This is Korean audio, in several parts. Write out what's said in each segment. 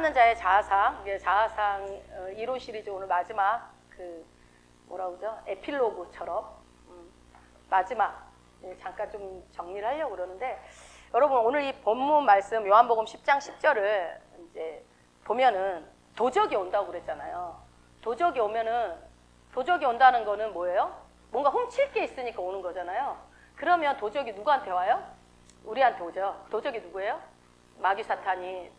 사랑받는 자의 자아상, 자아상 이론 시리즈 오늘 마지막 뭐라고 그러죠? 에필로그처럼 마지막 잠깐 좀 정리를 하려고 그러는데, 여러분 오늘 이 본문 말씀 요한복음 10장 10절을 이제 보면은 도적이 온다고 그랬잖아요. 도적이 온다는 거는 뭐예요? 뭔가 훔칠 게 있으니까 오는 거잖아요. 그러면 도적이 누구한테 와요? 우리한테 오죠. 도적이 누구예요? 마귀 사탄이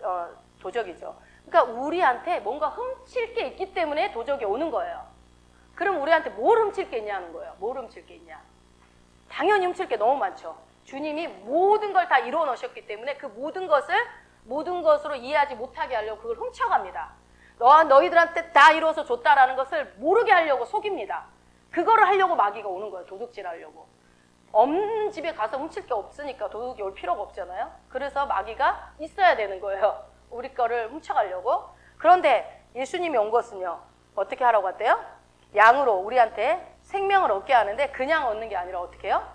도적이죠. 그러니까 우리한테 뭔가 훔칠 게 있기 때문에 도적이 오는 거예요. 그럼 우리한테 뭘 훔칠 게 있냐는 거예요. 뭘 훔칠 게 있냐? 당연히 훔칠 게 너무 많죠. 주님이 모든 걸 다 이루어 놓으셨기 때문에 그 모든 것으로 이해하지 못하게 하려고 그걸 훔쳐갑니다. 너희들한테 다 이루어서 줬다라는 것을 모르게 하려고 속입니다. 그거를 하려고 마귀가 오는 거예요. 도둑질 하려고. 없는 집에 가서 훔칠 게 없으니까 도둑이 올 필요가 없잖아요. 그래서 마귀가 있어야 되는 거예요. 우리 거를 훔쳐가려고. 그런데 예수님이 온 것은요, 어떻게 하라고 했대요? 양으로 우리한테 생명을 얻게 하는데 그냥 얻는 게 아니라 어떻게 해요?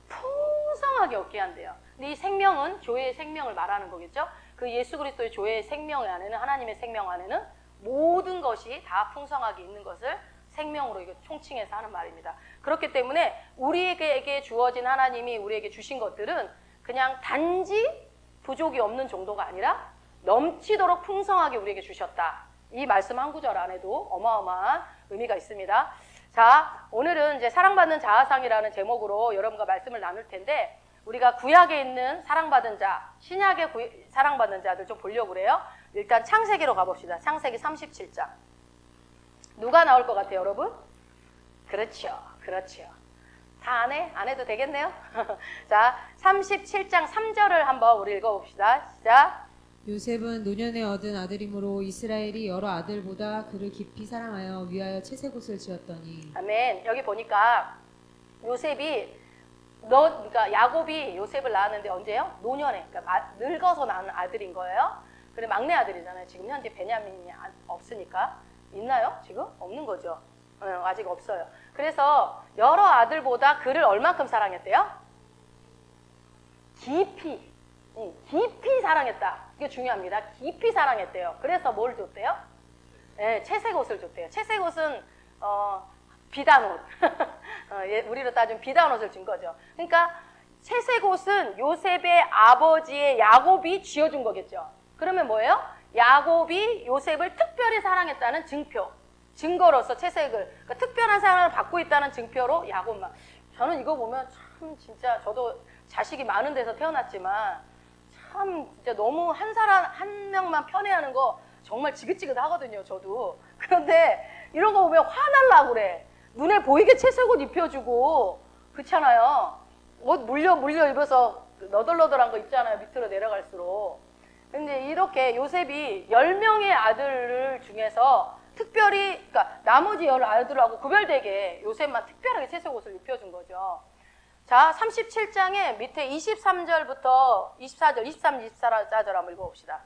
풍성하게 얻게 한대요. 근데 이 생명은 교회의 생명을 말하는 거겠죠? 그 예수 그리스도의 교회의 생명 안에는, 하나님의 생명 안에는 모든 것이 다 풍성하게 있는 것을 생명으로 이거 총칭해서 하는 말입니다. 그렇기 때문에 우리에게 주어진, 하나님이 우리에게 주신 것들은 그냥 단지 부족이 없는 정도가 아니라 넘치도록 풍성하게 우리에게 주셨다. 이 말씀 한 구절 안에도 어마어마한 의미가 있습니다. 자, 오늘은 이제 사랑받는 자아상이라는 제목으로 여러분과 말씀을 나눌 텐데, 우리가 구약에 있는 사랑받은 자, 신약의 사랑받는 자들 좀 보려고 그래요. 일단 창세기로 가봅시다. 창세기 37장. 누가 나올 것 같아요, 여러분? 그렇죠. 다 안 해도 되겠네요. 자, 37장 3절을 한번 우리 읽어봅시다. 시작. 요셉은 노년에 얻은 아들이므로 이스라엘이 여러 아들보다 그를 깊이 사랑하여 위하여 채색옷을 지었더니. 아멘. 여기 보니까 그러니까 야곱이 요셉을 낳았는데 언제요? 노년에, 그러니까 늙어서 낳은 아들인 거예요. 그래, 막내 아들이잖아요. 지금 현재 베냐민이 없으니까. 있나요? 지금? 없는 거죠. 아직 없어요. 그래서 여러 아들보다 그를 얼만큼 사랑했대요? 깊이 사랑했다. 이게 중요합니다. 깊이 사랑했대요. 그래서 뭘 줬대요? 네, 채색옷을 줬대요. 채색옷은 비단옷. 우리로 따지면 비단옷을 준 거죠. 그러니까 채색옷은 요셉의 아버지의 야곱이 쥐어준 거겠죠. 그러면 뭐예요? 야곱이 요셉을 특별히 사랑했다는 증거로서 채색을, 그러니까 특별한 사랑을 받고 있다는 증표로 야곱만. 저는 이거 보면 참 진짜, 저도 자식이 많은 데서 태어났지만 참 진짜 너무 한 명만 편애하는 거 정말 지긋지긋하거든요, 저도. 그런데 이런 거 보면 화날라고 그래. 눈에 보이게 채색옷 입혀주고, 그렇잖아요. 옷 물려 입어서 너덜너덜한 거 입잖아요, 밑으로 내려갈수록. 근데 이렇게 요셉이 10명의 아들 중에서 특별히, 그러니까 나머지 10아들하고 구별되게 요셉만 특별하게 채색옷을 입혀준 거죠. 자, 37장에 밑에 23절부터 24절, 23, 24절 한번 읽어봅시다.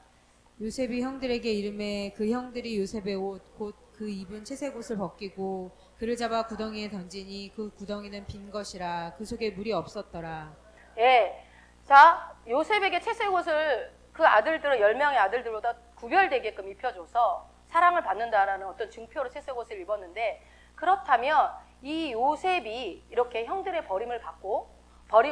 요셉이 형들에게 이르매 그 형들이 요셉의 옷 곧 그 입은 채색옷을 벗기고 그를 잡아 구덩이에 던지니 그 구덩이는 빈 것이라 그 속에 물이 없었더라. 예. 자, 요셉에게 채색옷을 그 아들들은 10명의 아들들보다 구별되게끔 입혀줘서 사랑을 받는다라는 어떤 증표로 채색옷을 입었는데, 그렇다면 이 요셉이 이렇게 형들의 버림을 받고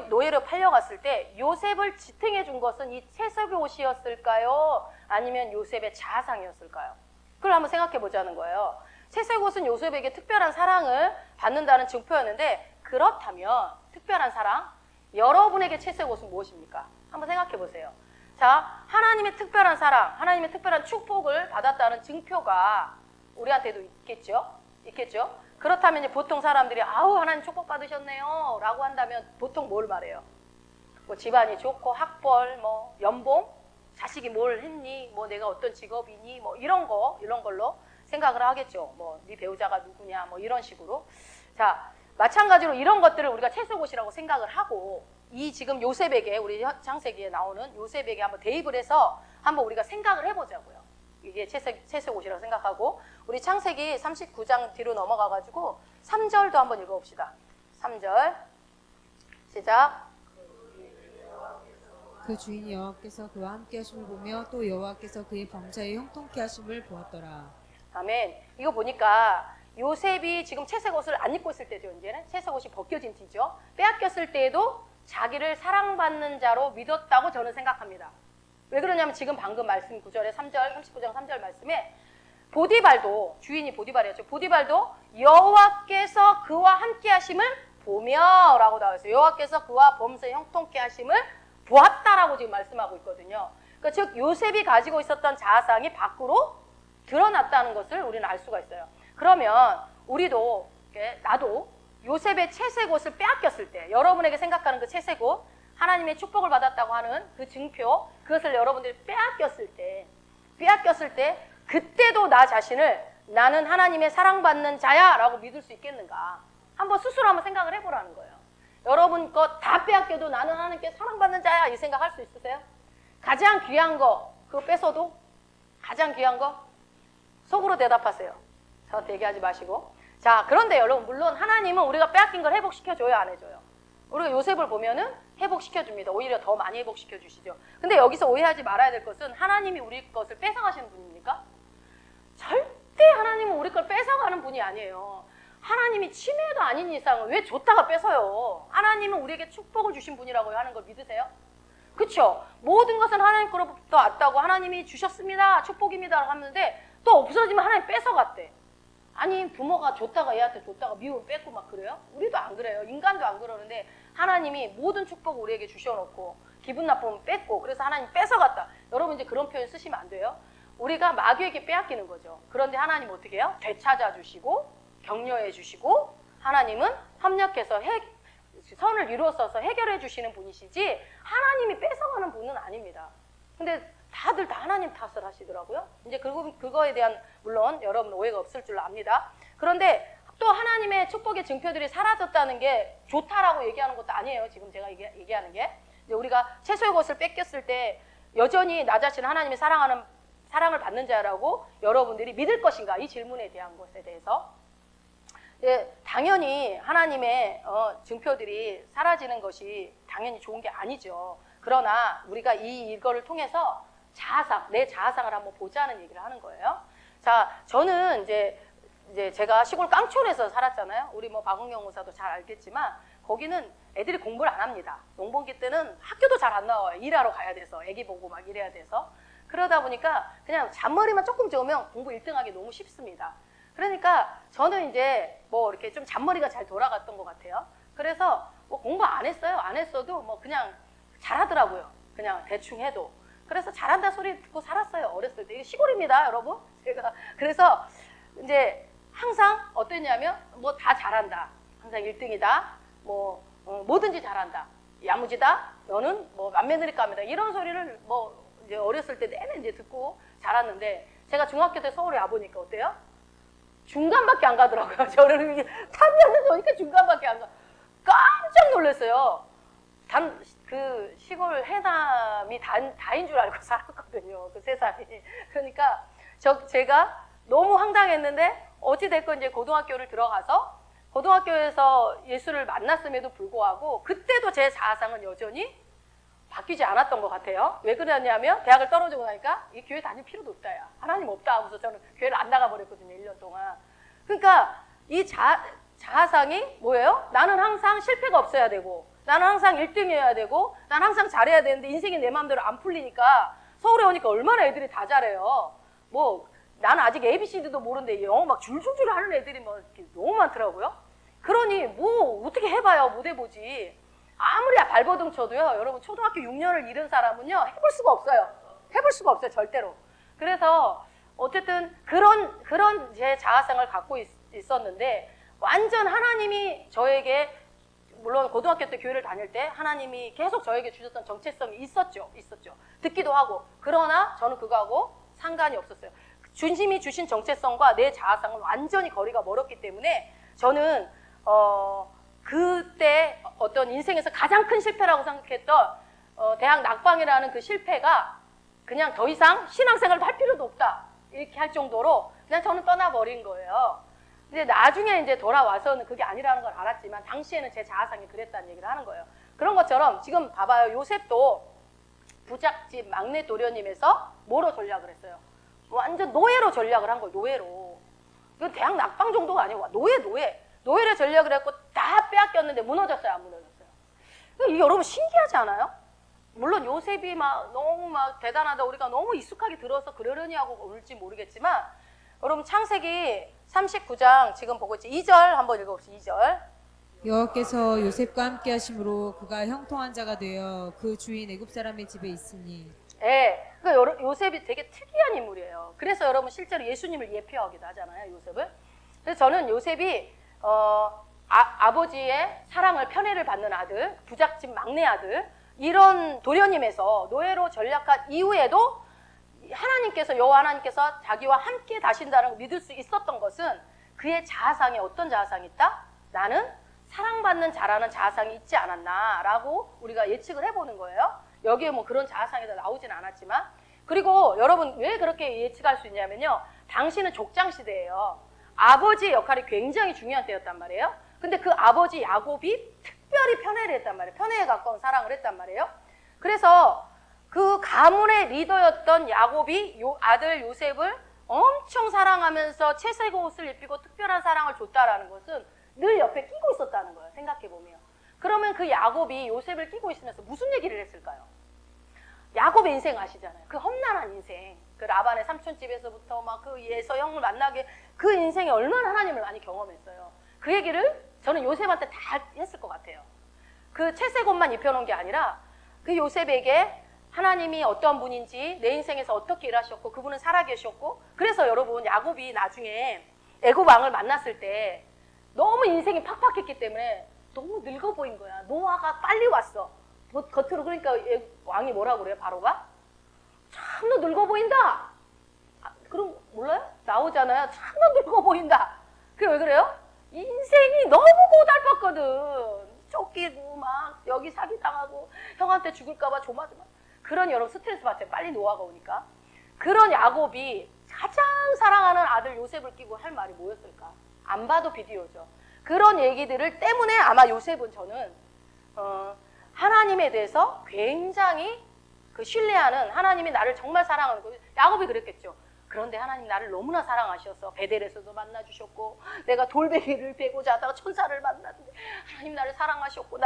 노예로 팔려갔을 때 요셉을 지탱해 준 것은 이 채색옷이었을까요? 아니면 요셉의 자아상이었을까요? 그걸 한번 생각해 보자는 거예요. 채색옷은 요셉에게 특별한 사랑을 받는다는 증표였는데, 그렇다면 특별한 사랑, 여러분에게 채색옷은 무엇입니까? 한번 생각해 보세요. 자, 하나님의 특별한 사랑, 하나님의 특별한 축복을 받았다는 증표가 우리한테도 있겠죠? 그렇다면 이제 보통 사람들이 아우 하나님 축복 받으셨네요 라고 한다면 보통 뭘 말해요? 뭐 집안이 좋고 학벌, 뭐 연봉, 자식이 뭘 했니, 뭐 내가 어떤 직업이니, 뭐 이런 걸로 생각을 하겠죠. 뭐 네 배우자가 누구냐, 뭐 이런 식으로. 자, 마찬가지로 이런 것들을 우리가 채색옷이라고 생각을 하고, 이 지금 요셉에게, 우리 창세기에 나오는 요셉에게 한번 대입을 해서 한번 우리가 생각을 해보자고요. 이게 채색옷이라고 생각하고, 우리 창세기 39장 뒤로 넘어가가지고 3절도 한번 읽어봅시다. 3절 시작. 그 주인이 여호와께서 그와 함께 하심을 보며 또 여호와께서 그의 범사에 형통케 하심을 보았더라. 아멘. 이거 보니까 요셉이 지금 채색 옷을 안 입고 있을 때죠. 이제는 채색 옷이 벗겨진 뒤죠. 빼앗겼을 때에도 자기를 사랑받는 자로 믿었다고 저는 생각합니다. 왜 그러냐면 지금 방금 말씀 9절에 3절 39장 3절 말씀에 보디발도, 주인이 보디발이었죠. 보디발도 여호와께서 그와 함께 하심을 보며 라고 나와 있어요. 여호와께서 그와 범사에 형통케 하심을 보았다라고 지금 말씀하고 있거든요. 그러니까 즉 요셉이 가지고 있었던 자아상이 밖으로 드러났다는 것을 우리는 알 수가 있어요. 그러면 우리도, 나도 요셉의 채색 옷을 빼앗겼을 때, 여러분에게 생각하는 그 채색 옷, 하나님의 축복을 받았다고 하는 그 증표, 그것을 여러분들이 빼앗겼을 때 그때도 나 자신을 나는 하나님의 사랑받는 자야 라고 믿을 수 있겠는가? 한번 스스로 한번 생각을 해보라는 거예요. 여러분 것 다 빼앗겨도 나는 하나님께 사랑받는 자야 이 생각할 수 있으세요? 가장 귀한 거 그거 뺏어도 가장 귀한 거 속으로 대답하세요. 저한테 얘기하지 마시고. 자, 그런데 여러분 물론 하나님은 우리가 빼앗긴 걸 회복시켜줘요, 안 해줘요? 우리가 요셉을 보면은 회복시켜줍니다. 오히려 더 많이 회복시켜주시죠. 근데 여기서 오해하지 말아야 될 것은 하나님이 우리 것을 뺏어가시는 분입니까? 절대 하나님은 우리 걸 뺏어가는 분이 아니에요. 하나님이 치매가 아닌 이상은 왜 줬다가 뺏어요? 하나님은 우리에게 축복을 주신 분이라고 하는 걸 믿으세요? 그렇죠? 모든 것은 하나님 거로부터 왔다고 하나님이 주셨습니다. 축복입니다. 하는데 또 없어지면 하나님 뺏어갔대. 아니 부모가 줬다가 얘한테 줬다가 미우면 뺏고 막 그래요? 우리도 안 그래요. 인간도 안 그러는데 하나님이 모든 축복을 우리에게 주셔놓고 기분 나쁘면 뺏고 그래서 하나님 뺏어갔다. 여러분 이제 그런 표현 쓰시면 안 돼요. 우리가 마귀에게 빼앗기는 거죠. 그런데 하나님 어떻게 해요? 되찾아 주시고 격려해 주시고 하나님은 협력해서 선을 이루어서 해결해 주시는 분이시지 하나님이 뺏어가는 분은 아닙니다. 근데 다들 다 하나님 탓을 하시더라고요. 이제 그거에 대한 물론 여러분 오해가 없을 줄로 압니다. 그런데 또 하나님의 축복의 증표들이 사라졌다는 게 좋다라고 얘기하는 것도 아니에요. 지금 제가 얘기하는 게 이제 우리가 채소의 것을 뺏겼을 때 여전히 나 자신은 하나님의 사랑을 받는 자라고 여러분들이 믿을 것인가 이 질문에 대한 것에 대해서 당연히 하나님의 증표들이 사라지는 것이 당연히 좋은 게 아니죠. 그러나 우리가 이거를 통해서 내 자아상을 한번 보자는 얘기를 하는 거예요. 자, 저는 이제 제가 시골 깡촌에서 살았잖아요. 우리 뭐 박은경 목사도 잘 알겠지만 거기는 애들이 공부를 안 합니다. 농번기 때는 학교도 잘 안 나와요. 일하러 가야 돼서 애기 보고 막 이래야 돼서 그러다 보니까 그냥 잔머리만 조금 저으면 공부 1등하기 너무 쉽습니다. 그러니까 저는 이제 뭐 이렇게 좀 잔머리가 잘 돌아갔던 것 같아요. 그래서 뭐 공부 안 했어요. 안 했어도 뭐 그냥 잘하더라고요. 그냥 대충 해도. 그래서 잘한다 소리 듣고 살았어요. 어렸을 때. 이게 시골입니다, 여러분. 제가 그래서 이제 항상 어땠냐면 뭐 다 잘한다. 항상 1등이다. 뭐 뭐든지 잘한다. 야무지다. 너는 뭐 맏며느리감이다. 이런 소리를 뭐 이제 어렸을 때 내내 이제 듣고 자랐는데 제가 중학교 때 서울에 와보니까 어때요? 중간밖에 안 가더라고요. 저는 3년을 보니까 중간밖에 안 가. 깜짝 놀랐어요. 그 시골 해남이 다인 줄 알고 살았거든요. 그 세상이. 그러니까 제가 너무 황당했는데 어찌됐건 이제 고등학교를 들어가서 고등학교에서 예수를 만났음에도 불구하고 그때도 제 자아상은 여전히 바뀌지 않았던 것 같아요. 왜 그러냐면 대학을 떨어지고 나니까 이 교회 다닐 필요도 없다. 야. 하나님 없다 하고서 저는 교회를 안 나가버렸거든요. 1년 동안. 그러니까 이 자아상이 뭐예요? 나는 항상 실패가 없어야 되고 나는 항상 1등이어야 되고 나는 항상 잘해야 되는데 인생이 내 마음대로 안 풀리니까 서울에 오니까 얼마나 애들이 다 잘해요. 뭐 나는 아직 ABCD도 모르는데 영어 막 줄줄줄 하는 애들이 뭐 이렇게 너무 많더라고요. 그러니 뭐 어떻게 해봐요. 못 해보지. 아무리 발버둥 쳐도요. 여러분 초등학교 6년을 잃은 사람은요. 해볼 수가 없어요. 해볼 수가 없어요. 절대로. 그래서 어쨌든 그런 제 자아상을 갖고 있었는데 완전 하나님이 저에게 물론 고등학교 때 교회를 다닐 때 하나님이 계속 저에게 주셨던 정체성이 있었죠. 듣기도 하고. 그러나 저는 그거하고 상관이 없었어요. 주님이 주신 정체성과 내 자아상은 완전히 거리가 멀었기 때문에 저는 그때 어떤 인생에서 가장 큰 실패라고 생각했던 대학 낙방이라는 그 실패가 그냥 더 이상 신앙생활을 할 필요도 없다. 이렇게 할 정도로 그냥 저는 떠나버린 거예요. 근데 나중에 이제 돌아와서는 그게 아니라는 걸 알았지만 당시에는 제 자아상이 그랬다는 얘기를 하는 거예요. 그런 것처럼 지금 봐봐요. 요셉도 부잣집 막내 도련님에서 뭐로 전략을 했어요? 완전 노예로 전략을 한 거예요. 노예로. 이건 대학 낙방 정도가 아니고 노예를 전략을 했고 다 빼앗겼는데 무너졌어요, 안 무너졌어요? 이게 여러분 신기하지 않아요? 물론 요셉이 막 너무 막 대단하다, 우리가 너무 익숙하게 들어서 그러려니 하고 올지 모르겠지만, 여러분 창세기 39장 지금 보고 있지? 2절 한번 읽어봅시다. 2절. 여호와께서 요셉과 함께 하심으로 그가 형통한 자가 되어 그 주인 애굽 사람의 집에 있으니. 예, 그러니까 요셉이 되게 특이한 인물이에요. 그래서 여러분 실제로 예수님을 예표하기도 하잖아요, 요셉을. 그래서 저는 요셉이 아버지의 사랑을, 편애를 받는 아들, 부잣집 막내 아들, 이런 도련님에서 노예로 전락한 이후에도 하나님께서, 여호와 하나님께서 자기와 함께 다신다는 걸 믿을 수 있었던 것은 그의 자아상에 어떤 자아상이 있다? 나는 사랑받는 자라는 자아상이 있지 않았나라고 우리가 예측을 해보는 거예요. 여기에 뭐 그런 자아상이 다 나오진 않았지만. 그리고 여러분 왜 그렇게 예측할 수 있냐면요, 당시는 족장시대예요. 아버지의 역할이 굉장히 중요한 때였단 말이에요. 근데 그 아버지 야곱이 특별히 편애를 했단 말이에요. 편애에 가까운 사랑을 했단 말이에요. 그래서 그 가문의 리더였던 야곱이 아들 요셉을 엄청 사랑하면서 채색 옷을 입히고 특별한 사랑을 줬다라는 것은 늘 옆에 끼고 있었다는 거예요. 생각해보면. 그러면 그 야곱이 요셉을 끼고 있으면서 무슨 얘기를 했을까요? 야곱의 인생 아시잖아요. 그 험난한 인생. 그 라반의 삼촌집에서부터 막 그 예서 형을 만나게, 그 인생에 얼마나 하나님을 많이 경험했어요. 그 얘기를 저는 요셉한테 다 했을 것 같아요. 그 채색 옷만 입혀놓은 게 아니라 그 요셉에게 하나님이 어떠한 분인지, 내 인생에서 어떻게 일하셨고, 그분은 살아계셨고, 그래서 여러분 야곱이 나중에 애굽 왕을 만났을 때 너무 인생이 팍팍했기 때문에 너무 늙어 보인 거야. 노아가 빨리 왔어. 겉으로. 그러니까 왕이 뭐라고 그래요? 바로가? 참 너 늙어 보인다. 그럼 몰라요? 나오잖아요. 참 너 늙어 보인다. 그게 왜 그래요? 인생이 너무 고달팠거든. 쫓기고 막 여기 사기당하고 형한테 죽을까봐 조마조마. 그런 여러분 스트레스 받죠. 빨리 노아가 오니까. 그런 야곱이 가장 사랑하는 아들 요셉을 끼고 할 말이 뭐였을까? 안 봐도 비디오죠. 그런 얘기들을 때문에 아마 요셉은 저는 하나님에 대해서 굉장히 그 신뢰하는, 하나님이 나를 정말 사랑하는 거, 야곱이 그랬겠죠. 그런데 하나님 나를 너무나 사랑하셔서 베델에서도 만나주셨고, 내가 돌베개를 베고 자다가 천사를 만났는데 하나님 나를 사랑하셨고,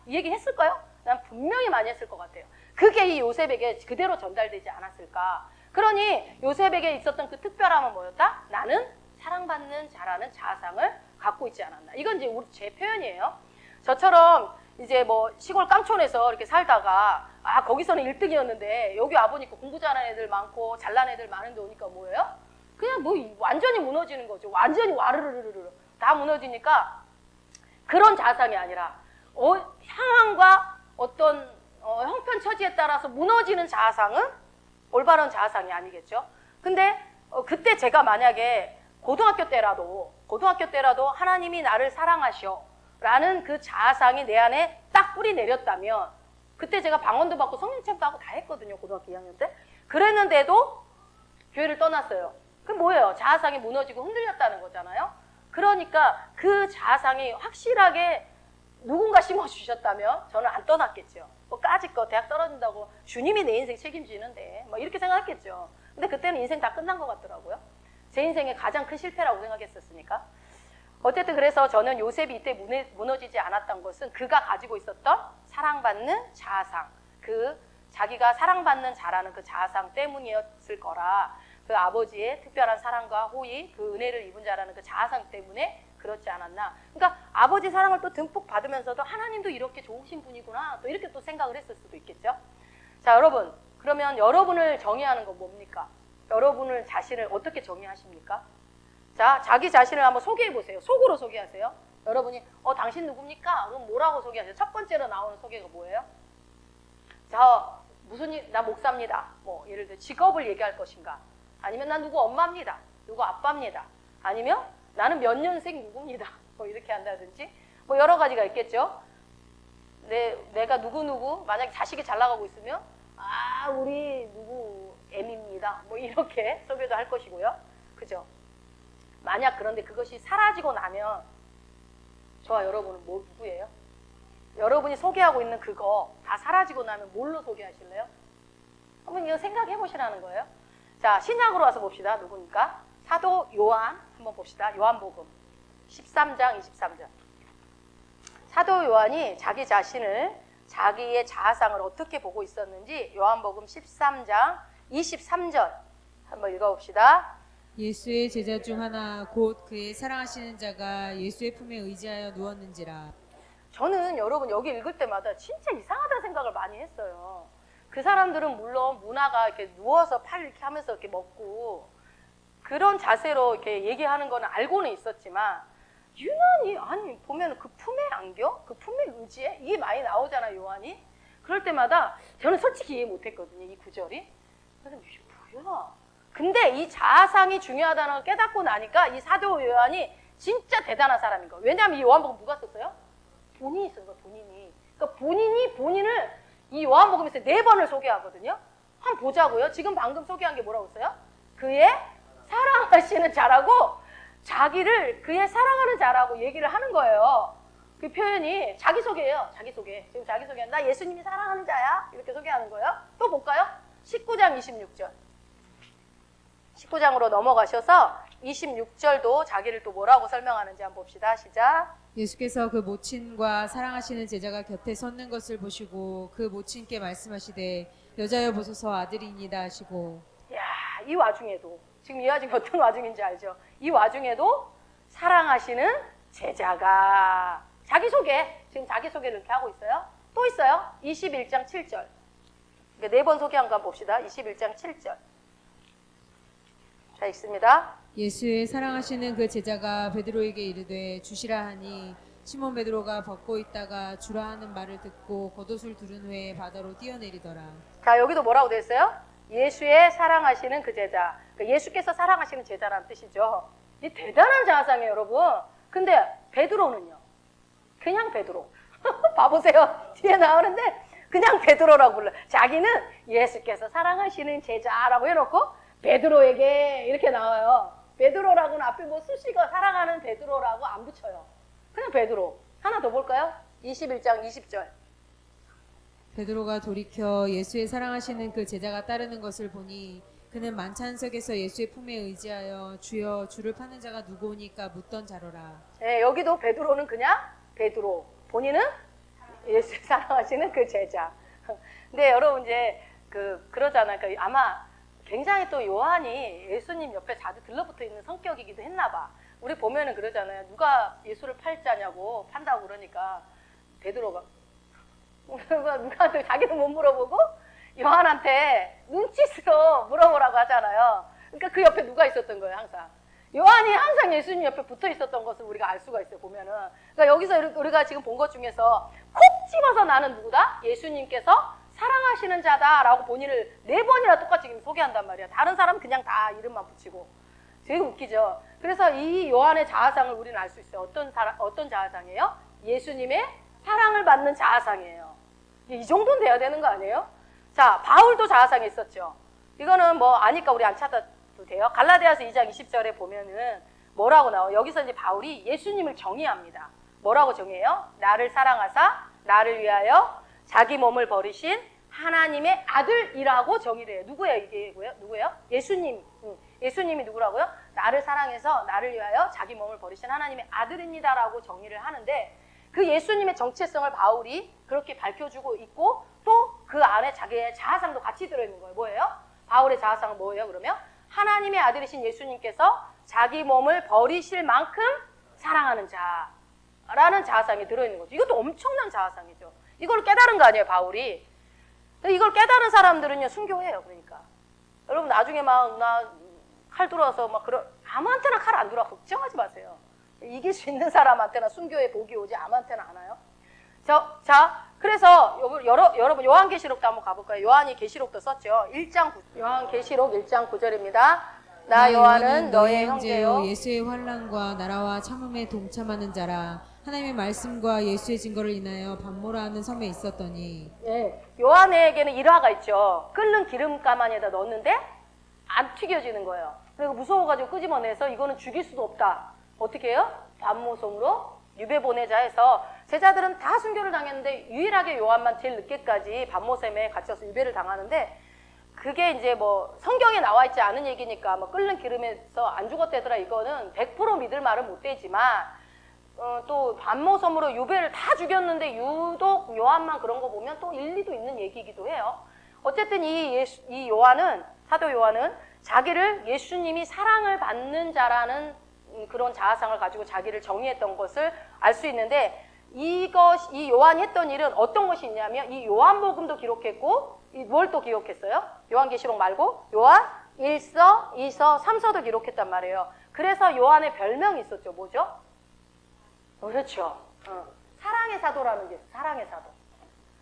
이 얘기 했을까요? 난 분명히 많이 했을 것 같아요. 그게 이 요셉에게 그대로 전달되지 않았을까. 그러니 요셉에게 있었던 그 특별함은 뭐였다? 나는 사랑받는 자라는 자아상을 갖고 있지 않았나. 이건 이제 제 표현이에요. 저처럼 이제 뭐 시골 깡촌에서 이렇게 살다가 거기서는 1등이었는데 여기 와보니까 공부 잘하는 애들 많고 잘난 애들 많은데 오니까 뭐예요? 그냥 뭐 완전히 무너지는 거죠. 완전히 와르르르르 다 무너지니까, 그런 자상이 아니라 상황과 어떤 형편 처지에 따라서 무너지는 자아상은 올바른 자아상이 아니겠죠. 근데 그때 제가 만약에 고등학교 때라도 하나님이 나를 사랑하셔 라는 그 자아상이 내 안에 딱 뿌리 내렸다면, 그때 제가 방언도 받고 성령체험도 하고 다 했거든요. 고등학교 2학년 때. 그랬는데도 교회를 떠났어요. 그럼 뭐예요? 자아상이 무너지고 흔들렸다는 거잖아요. 그러니까 그 자아상이 확실하게 누군가 심어주셨다면 저는 안 떠났겠죠. 뭐 까짓거 대학 떨어진다고 주님이 내 인생 책임지는데 뭐 이렇게 생각했겠죠. 근데 그때는 인생 다 끝난 것 같더라고요. 제 인생의 가장 큰 실패라고 생각했었으니까. 어쨌든 그래서 저는 요셉이 이때 무너지지 않았던 것은 그가 가지고 있었던 사랑받는 자아상, 그 자기가 사랑받는 자라는 그 자아상 때문이었을 거라, 그 아버지의 특별한 사랑과 호의, 그 은혜를 입은 자라는 그 자아상 때문에 그렇지 않았나. 그러니까 아버지 사랑을 또 듬뿍 받으면서도 하나님도 이렇게 좋으신 분이구나, 또 이렇게 또 생각을 했을 수도 있겠죠. 자, 여러분, 그러면 여러분을 정의하는 건 뭡니까? 여러분을 자신을 어떻게 정의하십니까? 자, 자기 자신을 한번 소개해 보세요. 속으로 소개하세요. 여러분이 당신 누굽니까? 그럼 뭐라고 소개하세요? 첫 번째로 나오는 소개가 뭐예요? 자, 무슨 일, 나 목사입니다. 뭐 예를 들어 직업을 얘기할 것인가? 아니면 난 누구 엄마입니다. 누구 아빠입니다. 아니면 나는 몇 년생 누구입니다. 뭐 이렇게 한다든지 뭐 여러 가지가 있겠죠. 내가 누구 만약에 자식이 잘 나가고 있으면 우리 누구 M입니다. 뭐 이렇게 소개도 할 것이고요. 그죠? 만약 그런데 그것이 사라지고 나면 저와 여러분은 누구예요? 여러분이 소개하고 있는 그거 다 사라지고 나면 뭘로 소개하실래요? 한번 이거 생각해 보시라는 거예요. 자, 신약으로 와서 봅시다. 누구니까? 사도 요한 한번 봅시다. 요한복음 13장 23절. 사도 요한이 자기 자신을 자기의 자아상을 어떻게 보고 있었는지 요한복음 13장 23절 한번 읽어봅시다. 예수의 제자 중 하나 곧 그의 사랑하시는 자가 예수의 품에 의지하여 누웠는지라. 저는 여러분 여기 읽을 때마다 진짜 이상하다는 생각을 많이 했어요. 그 사람들은 물론 문화가 이렇게 누워서 팔 이렇게 하면서 이렇게 먹고 그런 자세로 이렇게 얘기하는 거는 알고는 있었지만 유난히 아니 보면 그 품에 안겨? 그 품에 의지해? 이게 많이 나오잖아요, 요한이. 그럴 때마다 저는 솔직히 이해 못했거든요, 이 구절이. 그래서 이게 뭐야? 근데 이 자아상이 중요하다는 걸 깨닫고 나니까 이 사도 요한이 진짜 대단한 사람인 거예요. 왜냐하면 이 요한복음 누가 썼어요? 본인이 쓴 거예요, 본인이. 그러니까 본인이 본인을 이 요한복음에서 4번을 소개하거든요. 한번 보자고요. 지금 방금 소개한 게 뭐라고 했어요? 그의 사랑하시는 자라고 자기를 그의 사랑하는 자라고 얘기를 하는 거예요. 그 표현이 자기소개예요. 자기소개. 지금 자기소개는 나 예수님이 사랑하는 자야. 이렇게 소개하는 거예요. 또 볼까요? 19장 26절. 19장으로 넘어가셔서 26절도 자기를 또 뭐라고 설명하는지 한번 봅시다. 시작. 예수께서 그 모친과 사랑하시는 제자가 곁에 섰는 것을 보시고 그 모친께 말씀하시되 여자여 보소서 아들이니이다 하시고. 야, 이 와중에도 지금 이 와중에 어떤 와중인지 알죠? 이 와중에도 사랑하시는 제자가 자기소개, 지금 자기소개를 이렇게 하고 있어요. 또 있어요. 21장 7절. 그러니까 4번 소개한 거 한번 봅시다. 21장 7절. 자, 읽습니다. 예수의 사랑하시는 그 제자가 베드로에게 이르되 주시라 하니 시몬 베드로가 벗고 있다가 주라 하는 말을 듣고 겉옷을 두른 후에 바다로 뛰어내리더라. 자, 여기도 뭐라고 되어 있어요? 예수의 사랑하시는 그 제자. 그러니까 예수께서 사랑하시는 제자라는 뜻이죠. 이 대단한 자아상이에요, 여러분. 근데 베드로는요? 그냥 베드로. 봐보세요. 뒤에 나오는데 그냥 베드로라고 불러요. 자기는 예수께서 사랑하시는 제자라고 해놓고 베드로에게 이렇게 나와요. 베드로라고는 앞에 뭐 수식어 사랑하는 베드로라고 안 붙여요. 그냥 베드로. 하나 더 볼까요? 21장 20절. 베드로가 돌이켜 예수의 사랑하시는 그 제자가 따르는 것을 보니 그는 만찬석에서 예수의 품에 의지하여 주여 주를 파는 자가 누구오니까 묻던 자로라. 네, 여기도 베드로는 그냥 베드로. 본인은 예수 사랑하시는 그 제자. 근데 여러분 이제 그러잖아요. 그러니까 아마 굉장히 또 요한이 예수님 옆에 자주 들러붙어 있는 성격이기도 했나 봐. 우리 보면은 그러잖아요. 누가 예수를 팔 자냐고 판다고 그러니까 베드로가 누구한테 자기도 못 물어보고 요한한테 눈치스러 물어보라고 하잖아요. 그러니까 그 옆에 누가 있었던 거예요, 항상. 요한이 항상 예수님 옆에 붙어 있었던 것을 우리가 알 수가 있어요, 보면은. 그러니까 여기서 우리가 지금 본 것 중에서 콕 집어서 나는 누구다? 예수님께서 사랑하시는 자다라고 본인을 4번이나 똑같이 소개한단 말이야. 다른 사람은 그냥 다 이름만 붙이고. 되게 웃기죠. 그래서 이 요한의 자아상을 우리는 알 수 있어요. 어떤 자아상이에요? 예수님의 사랑을 받는 자아상이에요. 이 정도는 돼야 되는 거 아니에요? 자, 바울도 자아상이 있었죠. 이거는 뭐 아니까 우리 안 찾아도 돼요. 갈라디아서 2장 20절에 보면은 뭐라고 나와요? 여기서 이제 바울이 예수님을 정의합니다. 뭐라고 정의해요? 나를 사랑하사 나를 위하여 자기 몸을 버리신 하나님의 아들이라고 정의를 해요. 누구예요? 이게 누구예요? 예수님. 예수님이 누구라고요? 나를 사랑해서 나를 위하여 자기 몸을 버리신 하나님의 아들입니다라고 정의를 하는데 그 예수님의 정체성을 바울이 그렇게 밝혀주고 있고 또 그 안에 자기의 자아상도 같이 들어있는 거예요. 뭐예요? 바울의 자아상은 뭐예요? 그러면 하나님의 아들이신 예수님께서 자기 몸을 버리실 만큼 사랑하는 자라는 자아상이 들어있는 거죠. 이것도 엄청난 자아상이죠. 이걸 깨달은 거 아니에요, 바울이. 이걸 깨달은 사람들은요, 순교해요, 그러니까. 여러분, 나중에 막, 칼 들어와서 막, 아무한테나 칼 안 들어와. 걱정하지 마세요. 이길 수 있는 사람한테나 순교의 복이 오지, 아무한테나 안 와요. 자, 그래서, 여러분, 요한계시록도 한번 가볼까요? 요한이 계시록도 썼죠. 요한계시록 1장 9절입니다. 나 요한은 너의 형제요. 예수의 환난과 나라와 참음에 동참하는 자라. 하나님의 말씀과 예수의 증거를 인하여 반모라 하는 섬에 있었더니. 네, 요한에게는 일화가 있죠. 끓는 기름가마니에다 넣었는데 안 튀겨지는 거예요. 그리고 무서워가지고 끄집어내서 이거는 죽일 수도 없다. 어떻게 해요? 반모섬으로 유배 보내자 해서 제자들은 다 순교를 당했는데 유일하게 요한만 제일 늦게까지 반모섬에 갇혀서 유배를 당하는데 그게 이제 뭐 성경에 나와 있지 않은 얘기니까 뭐 끓는 기름에서 안 죽었대더라 이거는 100% 믿을 말은 못 되지만 또 반모섬으로 유배를 다 죽였는데 유독 요한만 그런 거 보면 또 일리도 있는 얘기이기도 해요. 어쨌든 이 요한은 사도 요한은 자기를 예수님이 사랑을 받는 자라는 그런 자아상을 가지고 자기를 정의했던 것을 알 수 있는데 이 요한이 했던 일은 어떤 것이 있냐면 이 요한복음도 기록했고 뭘 또 기록했어요? 요한계시록 말고 요한 1서, 2서, 3서도 기록했단 말이에요. 그래서 요한의 별명이 있었죠. 뭐죠? 그렇죠. 사랑의 사도라는 게 있어요. 사랑의 사도.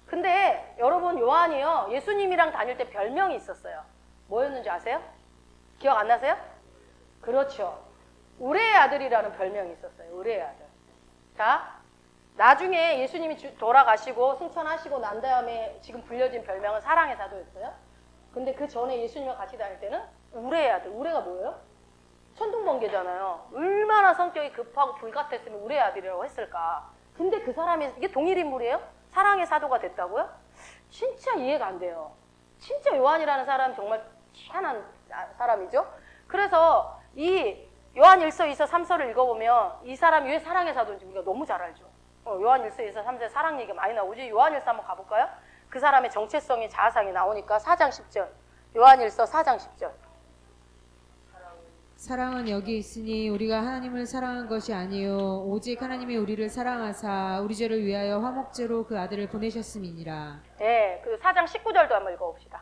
근데 여러분 요한이요. 예수님이랑 다닐 때 별명이 있었어요. 뭐였는지 아세요? 기억 안 나세요? 그렇죠. 의뢰의 아들이라는 별명이 있었어요. 의뢰의 아들. 자, 나중에 예수님이 돌아가시고 승천하시고 난 다음에 지금 불려진 별명은 사랑의 사도였어요. 근데 그 전에 예수님과 같이 다닐 때는 의뢰의 아들. 의뢰가 뭐예요? 천둥번개잖아요. 얼마나 성격이 급하고 불같았으면 의뢰의 아들이라고 했을까. 근데 그 사람이 이게 동일 인물이에요? 사랑의 사도가 됐다고요? 진짜 이해가 안 돼요. 진짜 요한이라는 사람이 정말 희한한 사람이죠. 그래서 이 요한 1서, 2서, 3서를 읽어보면 이 사람이 왜 사랑의 사도인지 우리가 너무 잘 알죠. 요한 1서, 2서, 3서에 사랑 얘기가 많이 나오지. 요한 1서 한번 가볼까요? 그 사람의 정체성이 자아상이 나오니까 4장 10절. 요한 1서 4장 10절. 사랑은 여기 있으니 우리가 하나님을 사랑한 것이 아니요 오직 하나님이 우리를 사랑하사 우리 죄를 위하여 화목제로 그 아들을 보내셨음이니라. 네, 그 4장 19절도 한번 읽어봅시다.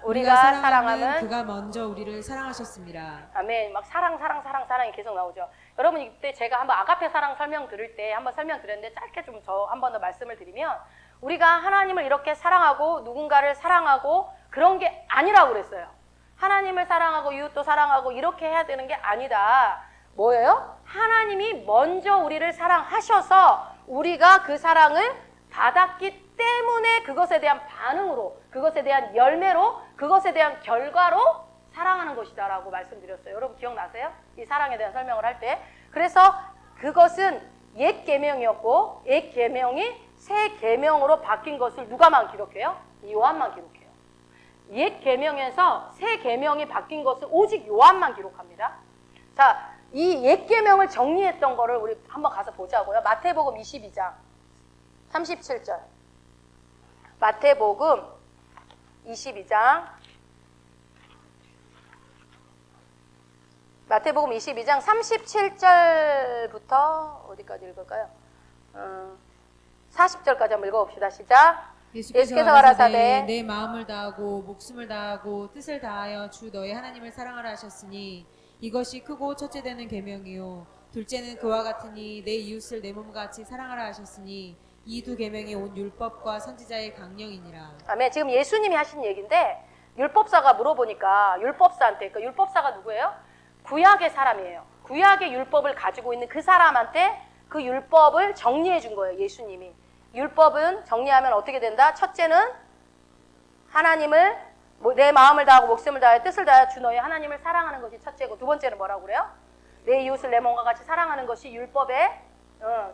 우리가 사랑하면 그가 먼저 우리를 사랑하셨습니다. 아멘. 막 사랑이 계속 나오죠. 여러분 이때 제가 한번 아가페 사랑 설명 들을 때 한번 설명드렸는데 짧게 좀 저 한 번 더 말씀을 드리면 우리가 하나님을 이렇게 사랑하고 누군가를 사랑하고 그런 게 아니라고 그랬어요. 하나님을 사랑하고 이웃도 사랑하고 이렇게 해야 되는 게 아니다. 뭐예요? 하나님이 먼저 우리를 사랑하셔서 우리가 그 사랑을 받았기 때문에 그것에 대한 반응으로, 그것에 대한 열매로, 그것에 대한 결과로 사랑하는 것이다라고 말씀드렸어요. 여러분 기억나세요? 이 사랑에 대한 설명을 할 때. 그래서 그것은 옛 계명이었고 옛 계명이 새 계명으로 바뀐 것을 누가만 기록해요? 요한만 기록해요. 옛 계명에서 새 계명이 바뀐 것을 오직 요한만 기록합니다. 자, 이 옛 계명을 정리했던 거를 우리 한번 가서 보자고요. 마태복음 22장 37절. 마태복음 22장 37절부터 어디까지 읽을까요? 40절까지 한번 읽어봅시다. 시작. 예수께서 가라사대 내 마음을 다하고 목숨을 다하고 뜻을 다하여 주 너의 하나님을 사랑하라 하셨으니 이것이 크고 첫째 되는 계명이요 둘째는 그와 같으니 내 이웃을 내 몸같이 사랑하라 하셨으니 이 두 계명이 온 율법과 선지자의 강령이니라. 아멘. 지금 예수님이 하신 얘기인데 율법사가 물어보니까 율법사한테, 그러니까 율법사가 누구예요? 구약의 사람이에요. 구약의 율법을 가지고 있는 그 사람한테 그 율법을 정리해 준 거예요. 예수님이. 율법은 정리하면 어떻게 된다? 첫째는 하나님을 내 마음을 다하고 목숨을 다하여 뜻을 다하여 주 너의 하나님을 사랑하는 것이 첫째고, 두 번째는 뭐라고 그래요? 내 이웃을 내 몸과 같이 사랑하는 것이 율법의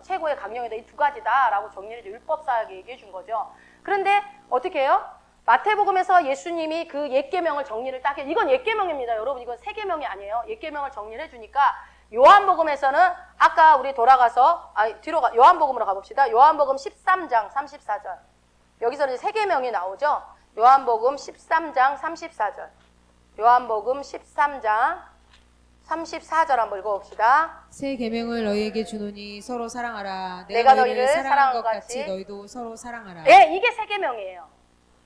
최고의 강령이다. 이 두 가지다라고 정리를 율법사에게 얘기해 준 거죠. 그런데 어떻게 해요? 마태복음에서 예수님이 그 옛계명을 정리를 딱 해. 이건 옛계명입니다. 여러분 이건 새 계명이 아니에요. 옛계명을 정리를 해주니까 요한복음에서는 아까 우리 돌아가서 요한복음으로 가봅시다. 요한복음 13장 34절. 여기서는 새 계명이 나오죠. 요한복음 13장 34절. 요한복음 13장 34절 한번 읽어봅시다. 새 계명을 너희에게 주노니 서로 사랑하라. 내가 너희를 사랑한 것 같이 너희도 서로 사랑하라. 네, 이게 새 계명이에요.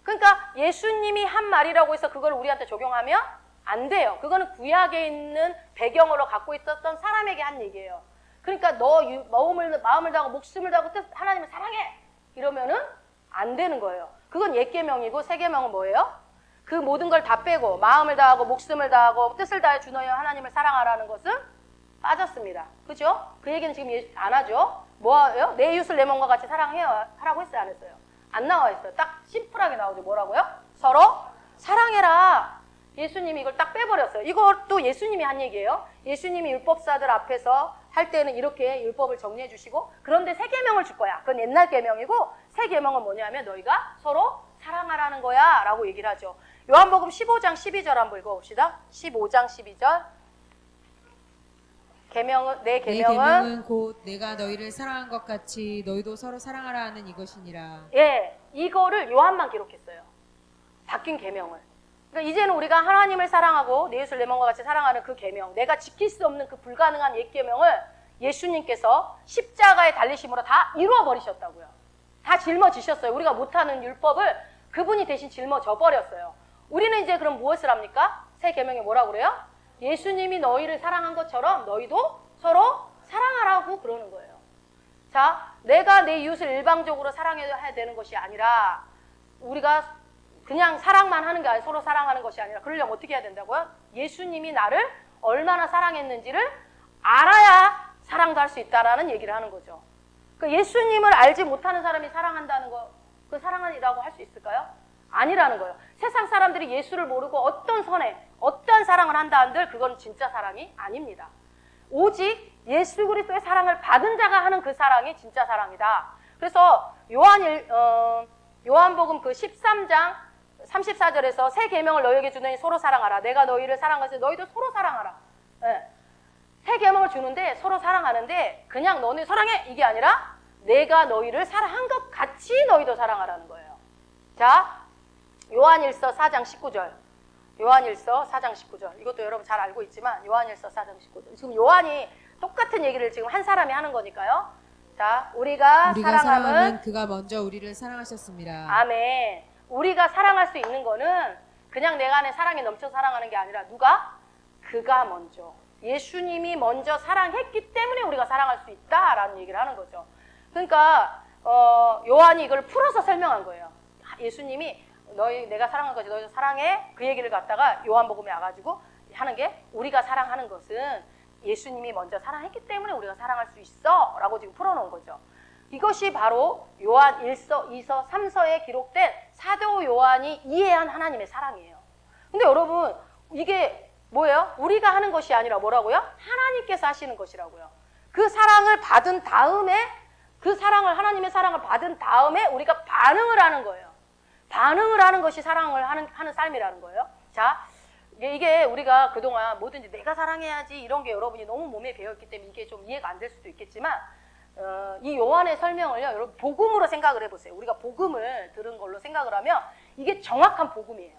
그러니까 예수님이 한 말이라고 해서 그걸 우리한테 적용하면 안 돼요. 그거는 구약에 있는 배경으로 갖고 있었던 사람에게 한 얘기예요. 그러니까 너 마음을 다하고 목숨을 다하고 하나님을 사랑해 이러면은 안 되는 거예요. 그건 옛 계명이고 새 계명은 뭐예요? 그 모든 걸 다 빼고 마음을 다하고 목숨을 다하고 뜻을 다해 주 너의 하나님을 사랑하라는 것은 빠졌습니다. 그죠? 그 얘기는 지금 안 하죠. 뭐예요? 내 이웃을 내 몸과 같이 사랑하라고 했어요? 안 했어요? 안 나와 있어요. 딱 심플하게 나오죠. 뭐라고요? 서로 사랑해라. 예수님이 이걸 딱 빼버렸어요. 이것도 예수님이 한 얘기예요. 예수님이 율법사들 앞에서 할 때는 이렇게 율법을 정리해 주시고, 그런데 새 계명을 줄 거야. 그건 옛날 계명이고 새 계명은 뭐냐면 너희가 서로 사랑하라는 거야 라고 얘기를 하죠. 요한복음 15장 12절 한번 읽어봅시다. 15장 12절. 내 내 계명은 계명은 곧 내가 너희를 사랑한 것 같이 너희도 서로 사랑하라 하는 이것이니라. 예, 이거를 요한만 기록했어요. 바뀐 계명을. 그러니까 이제는 우리가 하나님을 사랑하고 내 이웃을 내 몸과 같이 사랑하는 그 계명, 내가 지킬 수 없는 그 불가능한 옛 계명을 예수님께서 십자가에 달리심으로 다 이루어 버리셨다고요. 다 짊어지셨어요. 우리가 못하는 율법을 그분이 대신 짊어져 버렸어요. 우리는 이제 그럼 무엇을 합니까? 새 계명에 뭐라고 그래요? 예수님이 너희를 사랑한 것처럼 너희도 서로 사랑하라고 그러는 거예요. 자, 내가 내 이웃을 일방적으로 사랑해야 되는 것이 아니라 우리가 그냥 사랑만 하는 게 아니라 서로 사랑하는 것이 아니라 그러려면 어떻게 해야 된다고요? 예수님이 나를 얼마나 사랑했는지를 알아야 사랑도 할 수 있다라는 얘기를 하는 거죠. 그러니까 예수님을 알지 못하는 사람이 사랑한다는 거, 그 사랑이라고 할 수 있을까요? 아니라는 거예요. 세상 사람들이 예수를 모르고 어떤 선에 어떤 사랑을 한다 한들 그건 진짜 사랑이 아닙니다. 오직 예수 그리스도의 사랑을 받은 자가 하는 그 사랑이 진짜 사랑이다. 그래서 요한복음 그 13장 34절에서 새 계명을 너희에게 주노니 서로 사랑하라. 내가 너희를 사랑하지 너희도 서로 사랑하라. 네. 새 계명을 주는데 서로 사랑하는데 그냥 너네 사랑해 이게 아니라 내가 너희를 사랑한 것 같이 너희도 사랑하라는 거예요. 자, 요한일서 4장 19절. 요한일서 4장 19절. 이것도 여러분 잘 알고 있지만 요한일서 4장 19절. 지금 요한이 똑같은 얘기를 지금 한 사람이 하는 거니까요. 자, 우리가 사랑함은 그가 먼저 우리를 사랑하셨습니다. 아멘. 우리가 사랑할 수 있는 거는 그냥 내가 안에 사랑이 넘쳐 사랑하는 게 아니라 누가? 그가 먼저. 예수님이 먼저 사랑했기 때문에 우리가 사랑할 수 있다라는 얘기를 하는 거죠. 그러니까 요한이 이걸 풀어서 설명한 거예요. 예수님이 내가 사랑한 거지 너희도 사랑해 그 얘기를 갖다가 요한복음에 와가지고 하는 게 우리가 사랑하는 것은 예수님이 먼저 사랑했기 때문에 우리가 사랑할 수 있어 라고 지금 풀어놓은 거죠. 이것이 바로 요한 1서, 2서, 3서에 기록된 사도 요한이 이해한 하나님의 사랑이에요. 근데 여러분 이게 뭐예요? 우리가 하는 것이 아니라 뭐라고요? 하나님께서 하시는 것이라고요. 그 사랑을 받은 다음에 그 사랑을 하나님의 사랑을 받은 다음에 우리가 반응을 하는 거예요. 반응을 하는 것이 사랑을 하는 삶이라는 거예요. 자, 이게 우리가 그동안 뭐든지 내가 사랑해야지 이런 게 여러분이 너무 몸에 배어있기 때문에 이게 좀 이해가 안 될 수도 있겠지만 이 요한의 설명을요, 여러분 복음으로 생각을 해보세요. 우리가 복음을 들은 걸로 생각을 하면 이게 정확한 복음이에요.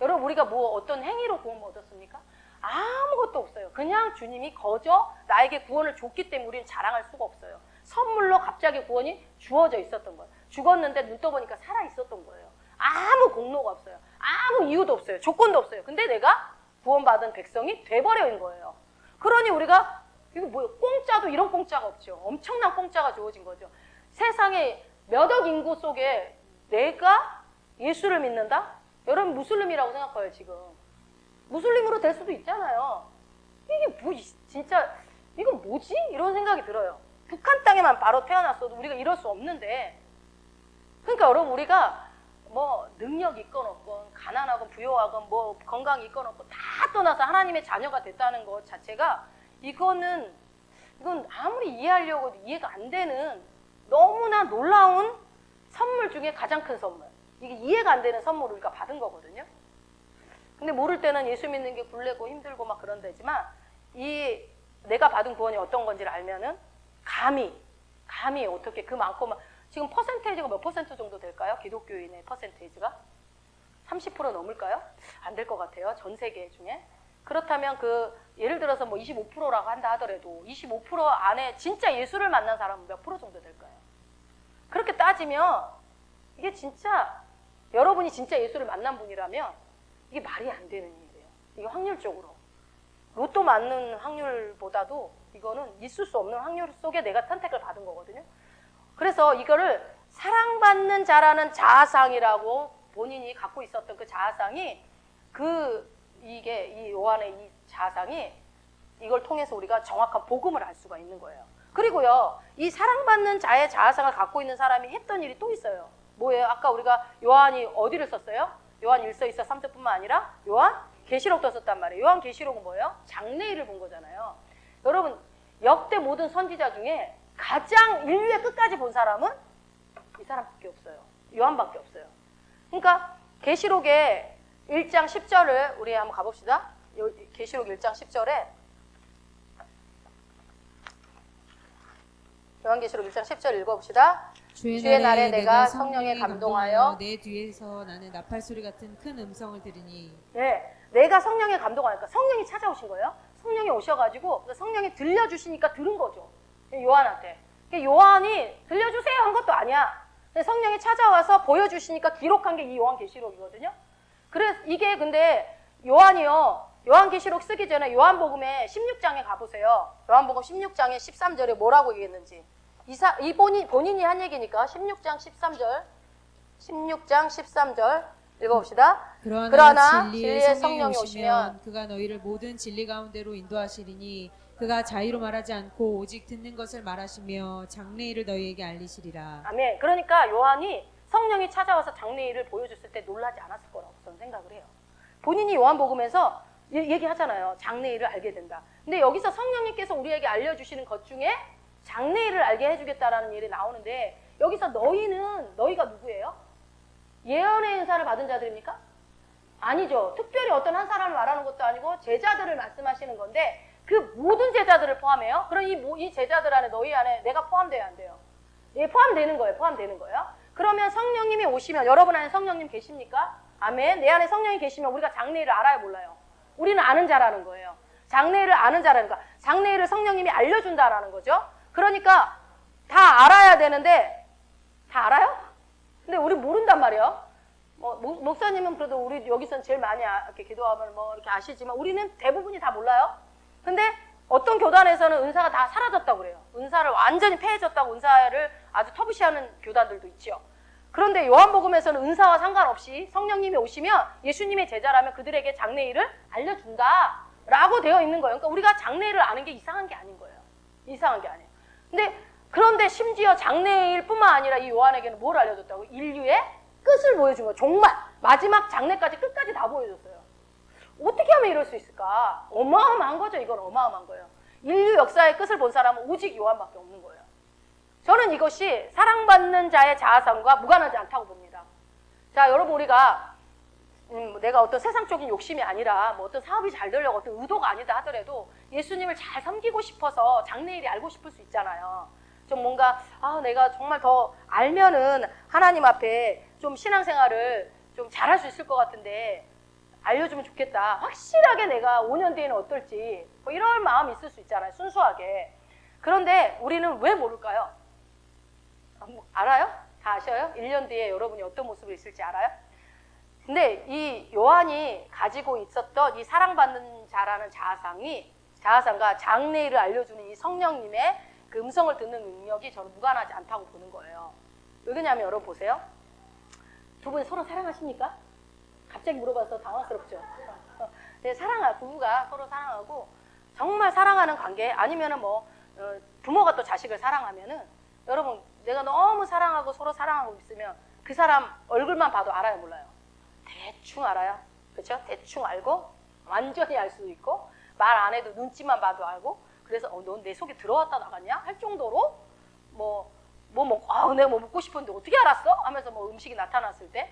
여러분 우리가 뭐 어떤 행위로 구원을 얻었습니까? 아무것도 없어요. 그냥 주님이 거저 나에게 구원을 줬기 때문에 우리는 자랑할 수가 없어요. 선물로 갑자기 구원이 주어져 있었던 거예요. 죽었는데 눈 떠보니까 살아 있었던 거예요. 아무 공로가 없어요. 아무 이유도 없어요. 조건도 없어요. 근데 내가 구원받은 백성이 돼버려인 거예요. 그러니 우리가 이거 뭐예요? 공짜도 이런 공짜가 없죠. 엄청난 공짜가 주어진 거죠. 세상에 몇 억 인구 속에 내가 예수를 믿는다? 여러분 무슬림이라고 생각해요 지금. 무슬림으로 될 수도 있잖아요. 이게 뭐 진짜 이건 뭐지? 이런 생각이 들어요. 북한 땅에만 바로 태어났어도 우리가 이럴 수 없는데 그러니까 여러분 우리가 뭐 능력이 있건 없건 가난하건 부유하건 뭐 건강이 있건 없건 다 떠나서 하나님의 자녀가 됐다는 것 자체가 이건 아무리 이해하려고 해도 이해가 안 되는 너무나 놀라운 선물 중에 가장 큰 선물. 이게 이해가 안 되는 선물을 우리가 받은 거거든요. 근데 모를 때는 예수 믿는 게 굴레고 힘들고 막 그런 데지만 이 내가 받은 구원이 어떤 건지를 알면은 감히 어떻게 그 많고만 지금 퍼센테이지가 몇 퍼센트 정도 될까요? 기독교인의 퍼센테이지가? 30% 넘을까요? 안 될 것 같아요. 전 세계 중에. 그렇다면 예를 들어서 뭐 25%라고 한다 하더라도 25% 안에 진짜 예수를 만난 사람은 몇 프로 정도 될까요? 그렇게 따지면 이게 진짜 여러분이 진짜 예수를 만난 분이라면 이게 말이 안 되는 일이에요. 이게 확률적으로. 로또 맞는 확률보다도 이거는 있을 수 없는 확률 속에 내가 선택을 받은 거거든요. 그래서 이거를 사랑받는 자라는 자아상이라고 본인이 갖고 있었던 그 자아상이 이게 이 요한의 이 자아상이 이걸 통해서 우리가 정확한 복음을 알 수가 있는 거예요. 그리고요, 이 사랑받는 자의 자아상을 갖고 있는 사람이 했던 일이 또 있어요. 뭐예요? 아까 우리가 요한이 어디를 썼어요? 요한 1서, 2서, 3서뿐만 아니라 요한 계시록도 썼단 말이에요. 요한 계시록은 뭐예요? 장래일을 본 거잖아요. 여러분 역대 모든 선지자 중에 가장 인류의 끝까지 본 사람은 이 사람밖에 없어요. 요한밖에 없어요. 그러니까 계시록에 1장 10절을 우리 한번 가봅시다. 계시록 1장 10절에 요한계시록 1장 10절 읽어봅시다. 주의 날에 내가 성령에 감동하여 내 뒤에서 나는 나팔 소리 같은 큰 음성을 들으니. 네, 내가 성령에 감동하니까 성령이 찾아오신 거예요. 성령이 오셔가지고 성령이 들려주시니까 들은 거죠. 요한한테. 요한이 들려주세요 한 것도 아니야. 성령이 찾아와서 보여주시니까 기록한 게 이 요한계시록이거든요. 그래서 이게 근데 요한이요. 요한계시록 쓰기 전에 요한복음에 16장에 가보세요. 요한복음 16장에 13절에 뭐라고 얘기했는지. 본인이 한 얘기니까 16장 13절. 16장 13절 읽어봅시다. 그러나 진리의 성령이 오시면 그가 너희를 모든 진리 가운데로 인도하시리니 그가 자의로 말하지 않고 오직 듣는 것을 말하시며 장래일을 너희에게 알리시리라. 아멘. 그러니까 요한이 성령이 찾아와서 장래일을 보여줬을 때 놀라지 않았을 거라고 저는 생각을 해요. 본인이 요한복음에서 얘기하잖아요. 장래일을 알게 된다. 근데 여기서 성령님께서 우리에게 알려주시는 것 중에 장래일을 알게 해주겠다라는 일이 나오는데 여기서 너희가 누구예요? 예언의 은사를 받은 자들입니까? 아니죠. 특별히 어떤 한 사람을 말하는 것도 아니고 제자들을 말씀하시는 건데 그 모든 제자들을 포함해요. 그럼 이 제자들 안에 너희 안에 내가 포함돼야 안 돼요? 예, 포함되는 거예요. 그러면 성령님이 오시면 여러분 안에 성령님 계십니까? 아멘. 내 안에 성령이 계시면 우리가 장래일을 알아요, 몰라요? 우리는 아는 자라는 거예요. 장래일을 아는 자라는 거. 장래일을 성령님이 알려준다라는 거죠. 그러니까 다 알아야 되는데 다 알아요? 근데 우리 모른단 말이에요. 목사님은 그래도 우리 여기선 제일 많이 이렇게 기도하면 이렇게 아시지만 우리는 대부분이 다 몰라요. 근데 어떤 교단에서는 은사가 다 사라졌다고 그래요. 은사를 완전히 폐해졌다고 은사를 아주 터부시하는 교단들도 있죠. 그런데 요한복음에서는 은사와 상관없이 성령님이 오시면 예수님의 제자라면 그들에게 장래일을 알려준다라고 되어 있는 거예요. 그러니까 우리가 장래일을 아는 게 이상한 게 아닌 거예요. 이상한 게 아니에요. 그런데 심지어 장래일뿐만 아니라 이 요한에게는 뭘 알려줬다고? 인류의 끝을 보여준 거예요. 정말 마지막 장래까지 끝까지 다 보여줬어요. 어떻게 하면 이럴 수 있을까? 어마어마한 거죠. 이건 어마어마한 거예요. 인류 역사의 끝을 본 사람은 오직 요한밖에 없는 거예요. 저는 이것이 사랑받는 자의 자아상과 무관하지 않다고 봅니다. 자, 여러분 우리가 내가 어떤 세상적인 욕심이 아니라 어떤 사업이 잘 되려고 어떤 의도가 아니다 하더라도 예수님을 잘 섬기고 싶어서 장래일이 알고 싶을 수 있잖아요. 좀 뭔가 내가 정말 더 알면은 하나님 앞에 좀 신앙생활을 좀 잘할 수 있을 것 같은데 알려주면 좋겠다. 확실하게 내가 5년 뒤에는 어떨지 이런 마음이 있을 수 있잖아요. 순수하게. 그런데 우리는 왜 모를까요? 알아요? 다 아셔요? 1년 뒤에 여러분이 어떤 모습을 있을지 알아요? 근데 이 요한이 가지고 있었던 이 사랑받는 자라는 자아상과 장래일을 알려주는 이 성령님의 그 음성을 듣는 능력이 저는 무관하지 않다고 보는 거예요. 왜냐하면 여러분 보세요. 두 분이 서로 사랑하십니까? 갑자기 물어봐서 당황스럽죠. 부부가 서로 사랑하고 정말 사랑하는 관계 아니면은 부모가 또 자식을 사랑하면은 여러분 내가 너무 사랑하고 서로 사랑하고 있으면 그 사람 얼굴만 봐도 알아요, 몰라요? 대충 알아요. 그렇죠? 대충 알고 완전히 알 수도 있고 말 안 해도 눈치만 봐도 알고 그래서 넌 내 속에 들어왔다 나갔냐? 할 정도로 내가 먹고 싶었는데 어떻게 알았어? 하면서 음식이 나타났을 때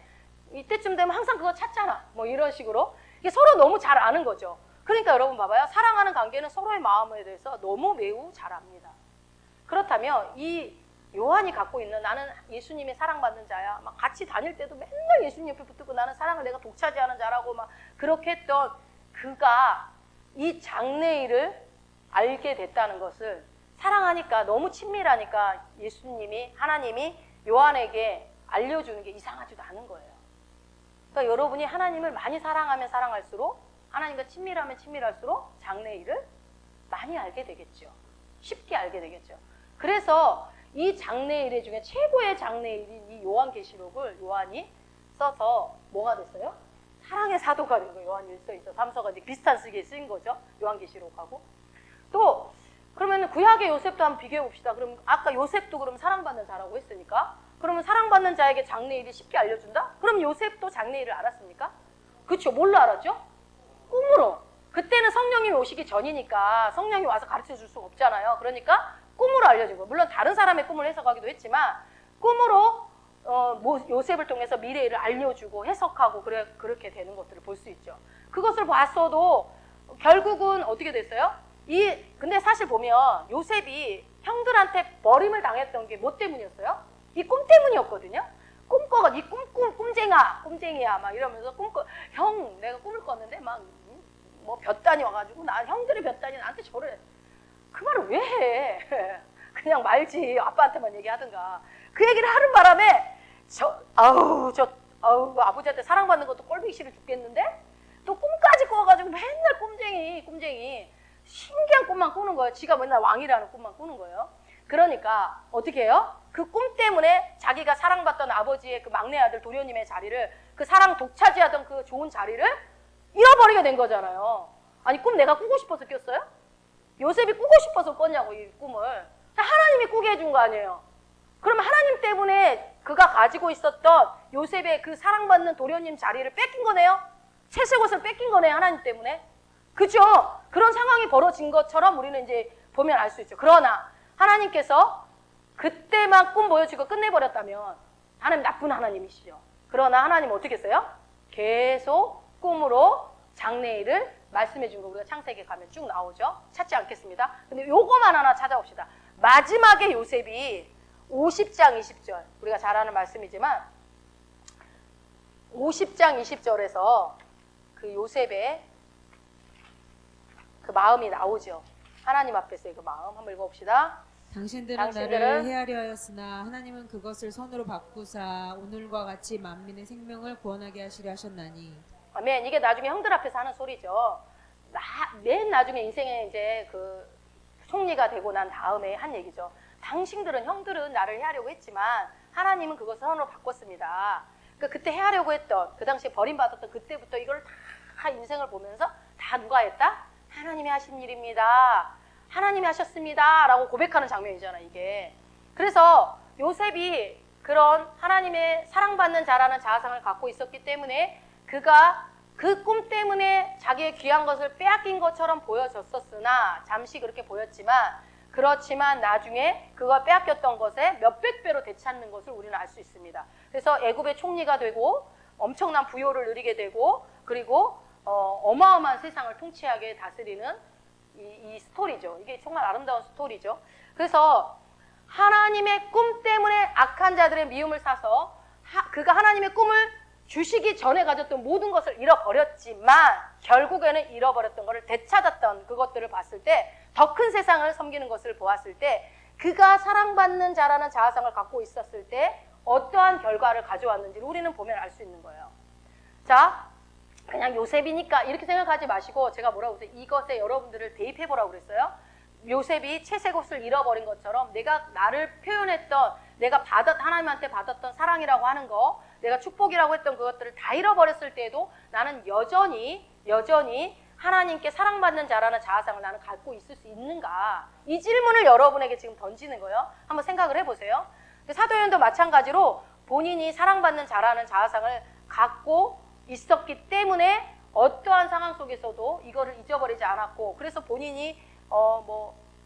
이때쯤 되면 항상 그거 찾잖아. 이런 식으로. 이게 서로 너무 잘 아는 거죠. 그러니까 여러분 봐봐요. 사랑하는 관계는 서로의 마음에 대해서 너무 매우 잘 압니다. 그렇다면 이 요한이 갖고 있는 나는 예수님의 사랑받는 자야. 같이 다닐 때도 맨날 예수님 옆에 붙들고 나는 사랑을 내가 독차지하는 자라고 그렇게 했던 그가 이 장래일을 알게 됐다는 것을 사랑하니까 너무 친밀하니까 하나님이 요한에게 알려주는 게 이상하지도 않은 거예요. 그러니까 여러분이 하나님을 많이 사랑하면 사랑할수록 하나님과 친밀하면 친밀할수록 장래일을 많이 알게 되겠죠. 쉽게 알게 되겠죠. 그래서 이 장래일 중에 최고의 장래일인 이 요한계시록을 요한이 써서 뭐가 됐어요? 사랑의 사도가 된 거예요. 요한 1서 2서 3서가 비슷한 쓰기에 쓰인 거죠. 요한계시록하고. 또 그러면 구약의 요셉도 한번 비교해 봅시다. 그럼 아까 요셉도 그럼 사랑받는 자라고 했으니까 그러면 사랑받는 자에게 장래일이 쉽게 알려준다? 그럼 요셉도 장래일을 알았습니까? 그렇죠. 뭘로 알았죠? 꿈으로. 그때는 성령님이 오시기 전이니까 성령이 와서 가르쳐 줄 수가 없잖아요. 그러니까 꿈으로 알려준 거예요. 물론 다른 사람의 꿈을 해석하기도 했지만 꿈으로 요셉을 통해서 미래를 알려주고 해석하고 그렇게 되는 것들을 볼 수 있죠. 그것을 봤어도 결국은 어떻게 됐어요? 근데 사실 보면 요셉이 형들한테 버림을 당했던 게 뭐 때문이었어요? 이 꿈 때문이었거든요. 꿈꿔가 이 꿈쟁이야 막 이러면서 형 내가 꿈을 꿨는데 막 뭐 볕단이 와가지고 형들의 볕단이 나한테 저래. 그 말을 왜 해? 그냥 말지. 아빠한테만 얘기하든가. 그 얘기를 하는 바람에 아버지한테 사랑받는 것도 꼴보기 싫어 죽겠는데 또 꿈까지 꿔가지고 맨날 꿈쟁이 신기한 꿈만 꾸는 거예요. 지가 맨날 왕이라는 꿈만 꾸는 거예요. 그러니까 어떻게 해요? 그 꿈 때문에 자기가 사랑받던 아버지의 그 막내 아들 도련님의 자리를, 그 사랑 독차지하던 그 좋은 자리를 잃어버리게 된 거잖아요. 아니 꿈 내가 꾸고 싶어서 꼈어요? 요셉이 꾸고 싶어서 꿨냐고 이 꿈을. 하나님이 꾸게 해준 거 아니에요. 그러면 하나님 때문에 그가 가지고 있었던 요셉의 그 사랑받는 도련님 자리를 뺏긴 거네요. 채색옷을 뺏긴 거네요. 하나님 때문에. 그죠? 그런 상황이 벌어진 것처럼 우리는 이제 보면 알 수 있죠. 그러나 하나님께서 그때만 꿈 보여주고 끝내버렸다면 하나님 나쁜 하나님이시죠. 그러나 하나님은 어떻게 했어요? 계속 꿈으로 장래일을 말씀해 준 거 우리가 창세기에 가면 쭉 나오죠. 찾지 않겠습니다. 근데 요거만 하나 찾아봅시다. 마지막에 요셉이 50장 20절 우리가 잘 아는 말씀이지만 50장 20절에서 그 요셉의 그 마음이 나오죠. 하나님 앞에서의 그 마음 한번 읽어봅시다. 당신들은 나를 헤아려 하였으나 하나님은 그것을 선으로 바꾸사 오늘과 같이 만민의 생명을 구원하게 하시려 하셨나니. 아멘. 이게 나중에 형들 앞에서 하는 소리죠. 맨 나중에 인생에 이제 그 총리가 되고 난 다음에 한 얘기죠. 당신들은 형들은 나를 헤아려고 했지만 하나님은 그것을 선으로 바꿨습니다. 그러니까 그때 헤아려고 했던 그 당시에 버림받았던 그때부터 이걸 다 인생을 보면서 다 누가 했다? 하나님이 하신 일입니다. 하나님이 하셨습니다. 라고 고백하는 장면이잖아 이게. 그래서 요셉이 그런 하나님의 사랑받는 자라는 자아상을 갖고 있었기 때문에 그가 그 꿈 때문에 자기의 귀한 것을 빼앗긴 것처럼 보여졌었으나 잠시 그렇게 보였지만 그렇지만 나중에 그가 빼앗겼던 것에 몇백 배로 되찾는 것을 우리는 알 수 있습니다. 그래서 애굽의 총리가 되고 엄청난 부요를 누리게 되고 그리고 어마어마한 세상을 통치하게 다스리는 이 스토리죠. 이게 정말 아름다운 스토리죠. 그래서 하나님의 꿈 때문에 악한 자들의 미움을 사서 그가 하나님의 꿈을 주시기 전에 가졌던 모든 것을 잃어버렸지만 결국에는 잃어버렸던 것을 되찾았던 그것들을 봤을 때 더 큰 세상을 섬기는 것을 보았을 때 그가 사랑받는 자라는 자아상을 갖고 있었을 때 어떠한 결과를 가져왔는지를 우리는 보면 알 수 있는 거예요. 자, 그냥 요셉이니까 이렇게 생각하지 마시고 제가 뭐라고 했어요? 이것에 여러분들을 대입해보라고 그랬어요. 요셉이 채색옷을 잃어버린 것처럼 내가 나를 표현했던 내가 하나님한테 받았던 사랑이라고 하는 거 내가 축복이라고 했던 그것들을 다 잃어버렸을 때에도 나는 여전히 하나님께 사랑받는 자라는 자아상을 나는 갖고 있을 수 있는가? 이 질문을 여러분에게 지금 던지는 거예요. 한번 생각을 해보세요. 사도연도 마찬가지로 본인이 사랑받는 자라는 자아상을 갖고 있었기 때문에 어떠한 상황 속에서도 이거를 잊어버리지 않았고 그래서 본인이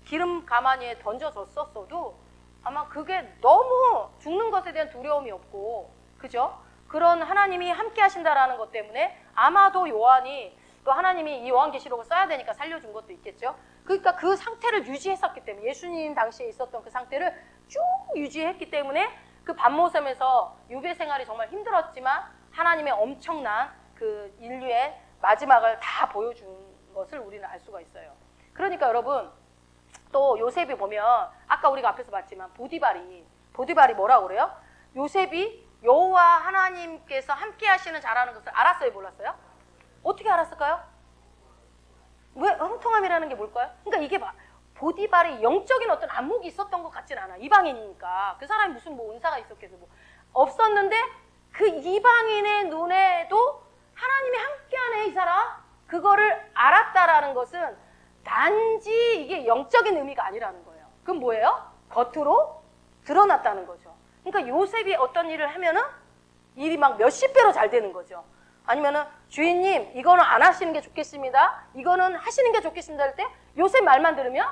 기름 가마니에 던져졌었어도 아마 그게 너무 죽는 것에 대한 두려움이 없고 그죠? 그런 하나님이 함께 하신다라는 것 때문에 아마도 요한이 또 하나님이 이 요한계시록을 써야 되니까 살려준 것도 있겠죠. 그러니까 그 상태를 유지했었기 때문에 예수님 당시에 있었던 그 상태를 쭉 유지했기 때문에 그 밤모섬에서 유배 생활이 정말 힘들었지만 하나님의 엄청난 그 인류의 마지막을 다 보여준 것을 우리는 알 수가 있어요. 그러니까 여러분 또 요셉이 보면 아까 우리가 앞에서 봤지만 보디발이 뭐라고 그래요? 요셉이 여호와 하나님께서 함께 하시는 자라는 것을 알았어요? 몰랐어요? 어떻게 알았을까요? 왜 형통함이라는 게 뭘까요? 그러니까 이게 보디발이 영적인 어떤 안목이 있었던 것 같진 않아. 이방인이니까. 그 사람이 무슨 은사가 있었겠어. 없었는데 그 이방인의 눈에도 하나님이 함께하네 이 사람. 그거를 알았다라는 것은 단지 이게 영적인 의미가 아니라는 거예요. 그럼 뭐예요? 겉으로 드러났다는 거죠. 그러니까 요셉이 어떤 일을 하면은 일이 막 몇십 배로 잘 되는 거죠. 아니면은 주인님 이거는 안 하시는 게 좋겠습니다. 이거는 하시는 게 좋겠습니다 할 때 요셉 말만 들으면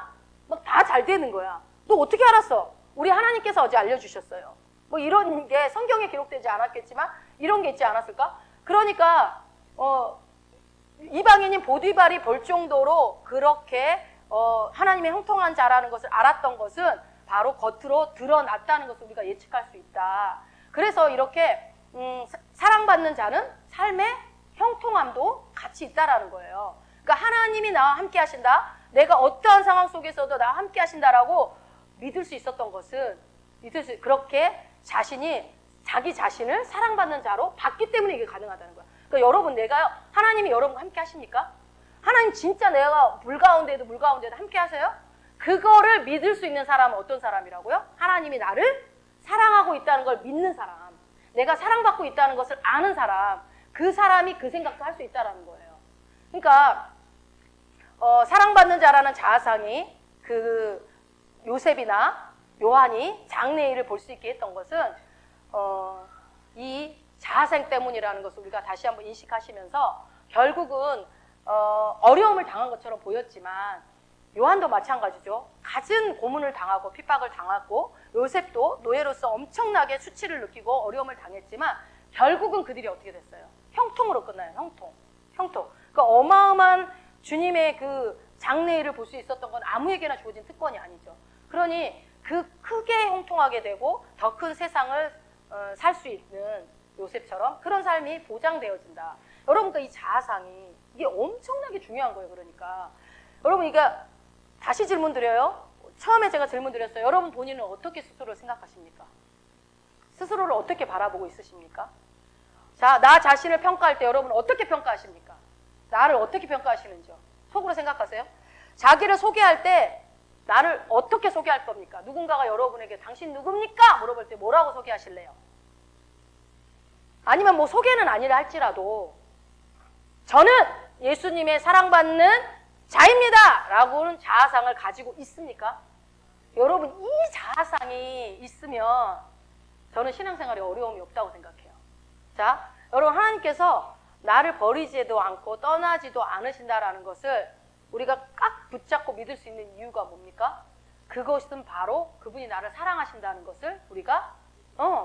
막 다 잘 되는 거야. 너 어떻게 알았어? 우리 하나님께서 어제 알려주셨어요. 뭐 이런 게 성경에 기록되지 않았겠지만 이런 게 있지 않았을까? 그러니까 이방인인 보디발이 볼 정도로 그렇게 하나님의 형통한 자라는 것을 알았던 것은 바로 겉으로 드러났다는 것을 우리가 예측할 수 있다. 그래서 이렇게 사랑받는 자는 삶의 형통함도 같이 있다라는 거예요. 그러니까 하나님이 나와 함께 하신다. 내가 어떠한 상황 속에서도 나와 함께 하신다라고 믿을 수 있었던 것은 그렇게 자기 자신을 사랑받는 자로 봤기 때문에 이게 가능하다는 거야. 그러니까 여러분, 하나님이 여러분과 함께 하십니까? 하나님 진짜 내가 물 가운데도 함께 하세요? 그거를 믿을 수 있는 사람은 어떤 사람이라고요? 하나님이 나를 사랑하고 있다는 걸 믿는 사람, 내가 사랑받고 있다는 것을 아는 사람, 그 사람이 그 생각도 할 수 있다는 거예요. 그러니까 사랑받는 자라는 자아상이 그 요셉이나 요한이 장래일을 볼 수 있게 했던 것은 이 자아상 때문이라는 것을 우리가 다시 한번 인식하시면서 결국은 어려움을 당한 것처럼 보였지만 요한도 마찬가지죠. 갖은 고문을 당하고 핍박을 당하고 요셉도 노예로서 엄청나게 수치를 느끼고 어려움을 당했지만 결국은 그들이 어떻게 됐어요? 형통으로 끝나요. 형통. 그러니까 어마어마한 주님의 그 장래일을 볼 수 있었던 건 아무에게나 주어진 특권이 아니죠. 그러니 그 크게 형통하게 되고 더 큰 세상을 살 수 있는 요셉처럼 그런 삶이 보장되어진다. 여러분, 이 자아상이 이게 엄청나게 중요한 거예요. 그러니까 여러분, 다시 질문 드려요. 처음에 제가 질문 드렸어요. 여러분 본인은 어떻게 스스로를 생각하십니까? 스스로를 어떻게 바라보고 있으십니까? 자, 나 자신을 평가할 때 여러분 어떻게 평가하십니까? 나를 어떻게 평가하시는지요? 속으로 생각하세요. 자기를 소개할 때 나를 어떻게 소개할 겁니까? 누군가가 여러분에게 당신 누굽니까? 물어볼 때 뭐라고 소개하실래요? 아니면 뭐 소개는 아니라 할지라도 저는 예수님의 사랑받는 자입니다! 라고는 자아상을 가지고 있습니까? 여러분, 이 자아상이 있으면 저는 신앙생활에 어려움이 없다고 생각해요. 자, 여러분, 하나님께서 나를 버리지도 않고 떠나지도 않으신다라는 것을 우리가 꽉 붙잡고 믿을 수 있는 이유가 뭡니까? 그것은 바로 그분이 나를 사랑하신다는 것을 우리가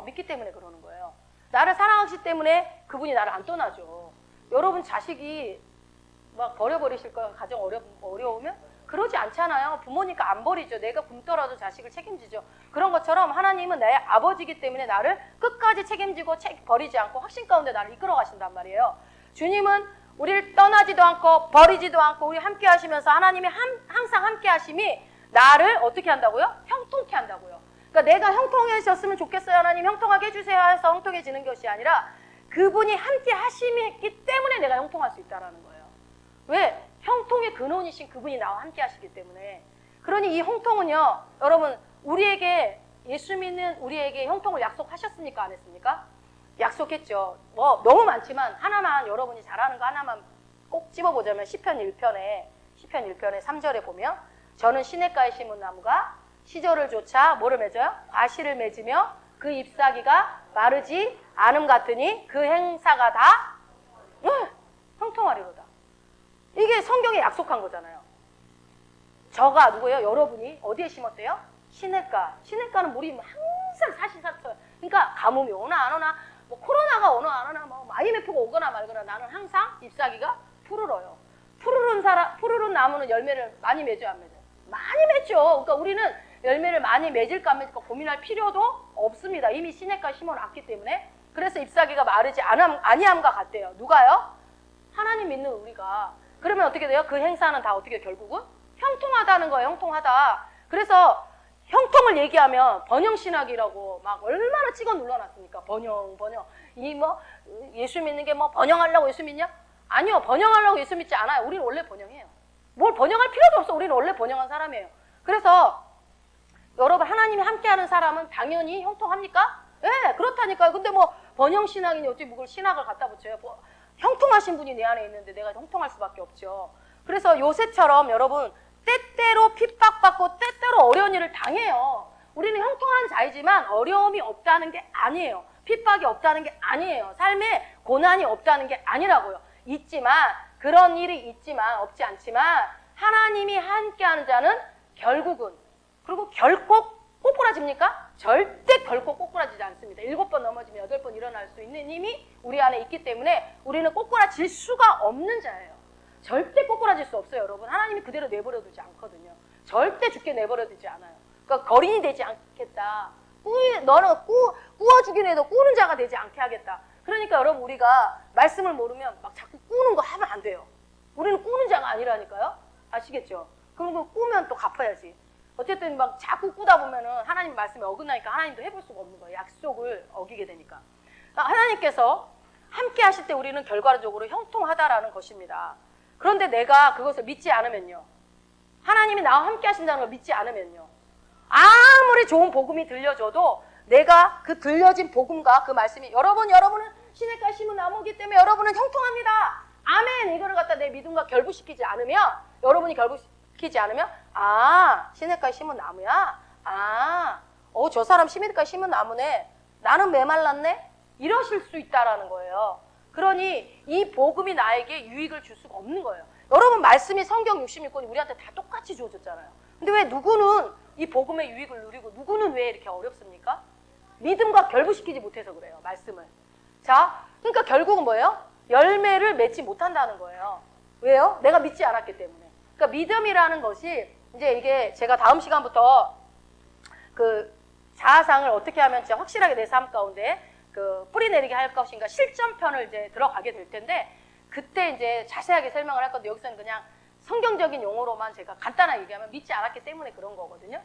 믿기 때문에 그러는 거예요. 나를 사랑하시기 때문에 그분이 나를 안 떠나죠. 여러분 자식이 막 버려버리실 거예요. 가정 어려우면? 그러지 않잖아요. 부모니까 안 버리죠. 내가 굶더라도 자식을 책임지죠. 그런 것처럼 하나님은 나의 아버지이기 때문에 나를 끝까지 책임지고 버리지 않고 확신 가운데 나를 이끌어 가신단 말이에요. 주님은 우리를 떠나지도 않고 버리지도 않고 우리 함께 하시면서 하나님이 항상 함께 하심이 나를 어떻게 한다고요? 형통케 한다고요. 그러니까 내가 형통해졌으면 좋겠어요. 하나님 형통하게 해주세요 해서 형통해지는 것이 아니라 그분이 함께 하심이기 때문에 내가 형통할 수 있다는 거예요. 왜? 형통의 근원이신 그분이 나와 함께 하시기 때문에. 그러니 이 형통은요, 여러분, 예수 믿는 우리에게 형통을 약속하셨습니까? 안 했습니까? 약속했죠. 뭐 너무 많지만 하나만, 여러분이 잘하는 거 하나만 꼭 집어보자면 시편 1편에 3절에 보면 저는 시냇가에 심은 나무가 시절을 쫓아 뭐를 맺어요? 과실을 맺으며 그 잎사귀가 마르지 않음 같으니 그 행사가 다 형통하리로다. 이게 성경에 약속한 거잖아요. 저가 누구예요? 여러분이 어디에 심었대요? 시냇가. 시냇가는 물이 항상 사시사철. 그러니까 가뭄이 오나 안 오나, 뭐 코로나가 오나 안 오나, 뭐 IMF가 오거나 말거나 나는 항상 잎사귀가 푸르러요. 푸르른 나무는 열매를 많이 맺어요, 안 맺어요? 많이 맺죠. 그러니까 우리는 열매를 많이 맺을까 안 맺을까 고민할 필요도 없습니다. 이미 시냇가에 심어놨기 때문에. 그래서 잎사귀가 마르지 아니함과 같대요. 누가요? 하나님 믿는 우리가. 그러면 어떻게 돼요? 그 행사는 다 어떻게 결국은? 형통하다는 거예요. 형통하다. 그래서 형통을 얘기하면 번영신학이라고 막 얼마나 찍어 눌러놨습니까? 번영. 이 뭐 예수 믿는 게 뭐 번영하려고 예수 믿냐? 아니요. 번영하려고 예수 믿지 않아요. 우리는 원래 번영해요. 뭘 번영할 필요도 없어. 우리는 원래 번영한 사람이에요. 그래서 여러분, 하나님이 함께하는 사람은 당연히 형통합니까? 네, 그렇다니까요. 근데 뭐 번영신학이니 어떻게 뭘 신학을 갖다 붙여요? 뭐 형통하신 분이 내 안에 있는데 내가 형통할 수밖에 없죠. 그래서 요새처럼 여러분 때때로 핍박받고 때때로 어려운 일을 당해요. 우리는 형통한 자이지만 어려움이 없다는 게 아니에요. 핍박이 없다는 게 아니에요. 삶에 고난이 없다는 게 아니라고요. 있지만 그런 일이 있지만 없지 않지만 하나님이 함께하는 자는 결국은 그리고 결코 꼬꾸라집니까? 절대 결코 꼬꾸라지지 않습니다. 7번 넘어지면 8번 일어날 수 있는 힘이 우리 안에 있기 때문에 우리는 꼬꾸라질 수가 없는 자예요. 절대 꼬꾸라질 수 없어요, 여러분. 하나님이 그대로 내버려 두지 않거든요. 절대 죽게 내버려 두지 않아요. 그러니까 거린이 되지 않겠다. 너는 꾸어주긴 해도 꾸는 자가 되지 않게 하겠다. 그러니까 여러분, 우리가 말씀을 모르면 막 자꾸 꾸는 거 하면 안 돼요. 우리는 꾸는 자가 아니라니까요. 아시겠죠? 그리고 꾸면 또 갚아야지. 어쨌든 막 자꾸 꾸다 보면은 하나님 말씀에 어긋나니까 하나님도 해볼 수가 없는 거예요. 약속을 어기게 되니까. 하나님께서 함께 하실 때 우리는 결과적으로 형통하다라는 것입니다. 그런데 내가 그것을 믿지 않으면요. 하나님이 나와 함께 하신다는 걸 믿지 않으면요. 아무리 좋은 복음이 들려줘도 내가 그 들려진 복음과 그 말씀이 여러분은 시냇가에 심은 나무이기 때문에 여러분은 형통합니다. 아멘. 이거를 갖다 내 믿음과 결부시키지 않으면 여러분이 결부시키지 않으면 시냇가에 심은 나무야? 저 사람 시냇가에 심은 나무네. 나는 메말랐네? 이러실 수 있다라는 거예요. 그러니 이 복음이 나에게 유익을 줄 수가 없는 거예요. 여러분 말씀이 성경 66권이 우리한테 다 똑같이 주어졌잖아요. 근데 왜 누구는 이 복음의 유익을 누리고 누구는 왜 이렇게 어렵습니까? 믿음과 결부시키지 못해서 그래요. 말씀을. 자, 그러니까 결국은 뭐예요? 열매를 맺지 못한다는 거예요. 왜요? 내가 믿지 않았기 때문에. 그러니까 믿음이라는 것이 이제 이게 제가 다음 시간부터 그 자아상을 어떻게 하면 진짜 확실하게 내 삶 가운데 그 뿌리내리게 할 것인가 실전편을 이제 들어가게 될 텐데 그때 이제 자세하게 설명을 할 건데 여기서는 그냥 성경적인 용어로만 제가 간단하게 얘기하면 믿지 않았기 때문에 그런 거거든요.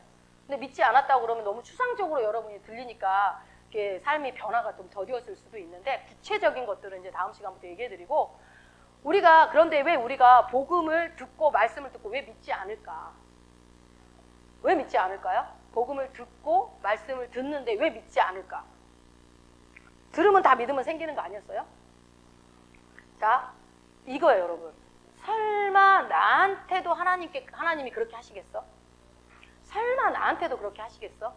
근데 믿지 않았다고 그러면 너무 추상적으로 여러분이 들리니까 이게 삶의 변화가 좀 더디었을 수도 있는데 구체적인 것들은 이제 다음 시간부터 얘기해드리고 그런데 왜 우리가 복음을 듣고 말씀을 듣고 왜 믿지 않을까? 왜 믿지 않을까요? 복음을 듣고 말씀을 듣는데 왜 믿지 않을까? 들으면 다 믿으면 생기는 거 아니었어요? 자, 이거예요, 여러분. 설마 나한테도 하나님이 그렇게 하시겠어? 설마 나한테도 그렇게 하시겠어?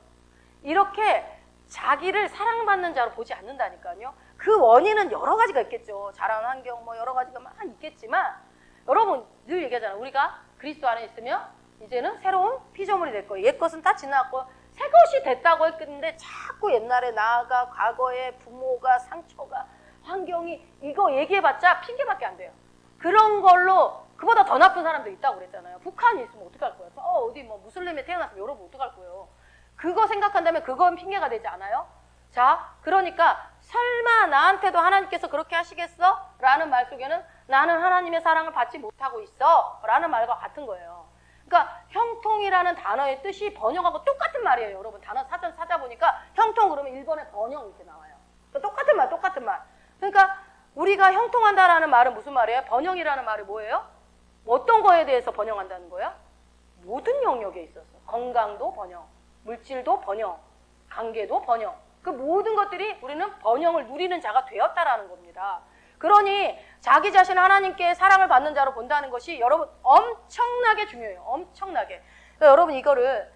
이렇게 자기를 사랑받는 자로 보지 않는다니까요. 그 원인은 여러 가지가 있겠죠. 자란 환경 뭐 여러 가지가 막 있겠지만 여러분 늘 얘기하잖아요. 우리가 그리스도 안에 있으면 이제는 새로운 피조물이 될 거예요. 옛 것은 다 지나갔고 새 것이 됐다고 했는데 자꾸 옛날에 나아가 과거에 부모가 상처가 환경이 이거 얘기해봤자 핑계밖에 안 돼요. 그런 걸로 그보다 더 나쁜 사람도 있다고 그랬잖아요. 북한이 있으면 어떡할 거예요? 어디 뭐 무슬림에 태어났으면 여러분 어떡할 거예요? 그거 생각한다면 그건 핑계가 되지 않아요? 자, 그러니까 설마 나한테도 하나님께서 그렇게 하시겠어? 라는 말 속에는 나는 하나님의 사랑을 받지 못하고 있어 라는 말과 같은 거예요. 그러니까 형통이라는 단어의 뜻이 번영하고 똑같은 말이에요. 여러분 단어 사전 찾아보니까 형통 그러면 1번에 번영 이렇게 나와요. 그러니까 똑같은 말. 그러니까 우리가 형통한다라는 말은 무슨 말이에요? 번영이라는 말이 뭐예요? 어떤 거에 대해서 번영한다는 거예요? 모든 영역에 있어서 건강도 번영, 물질도 번영, 관계도 번영. 그 모든 것들이 우리는 번영을 누리는 자가 되었다라는 겁니다. 그러니 자기 자신을 하나님께 사랑을 받는 자로 본다는 것이 여러분 엄청나게 중요해요. 엄청나게. 그러니까 여러분 이거를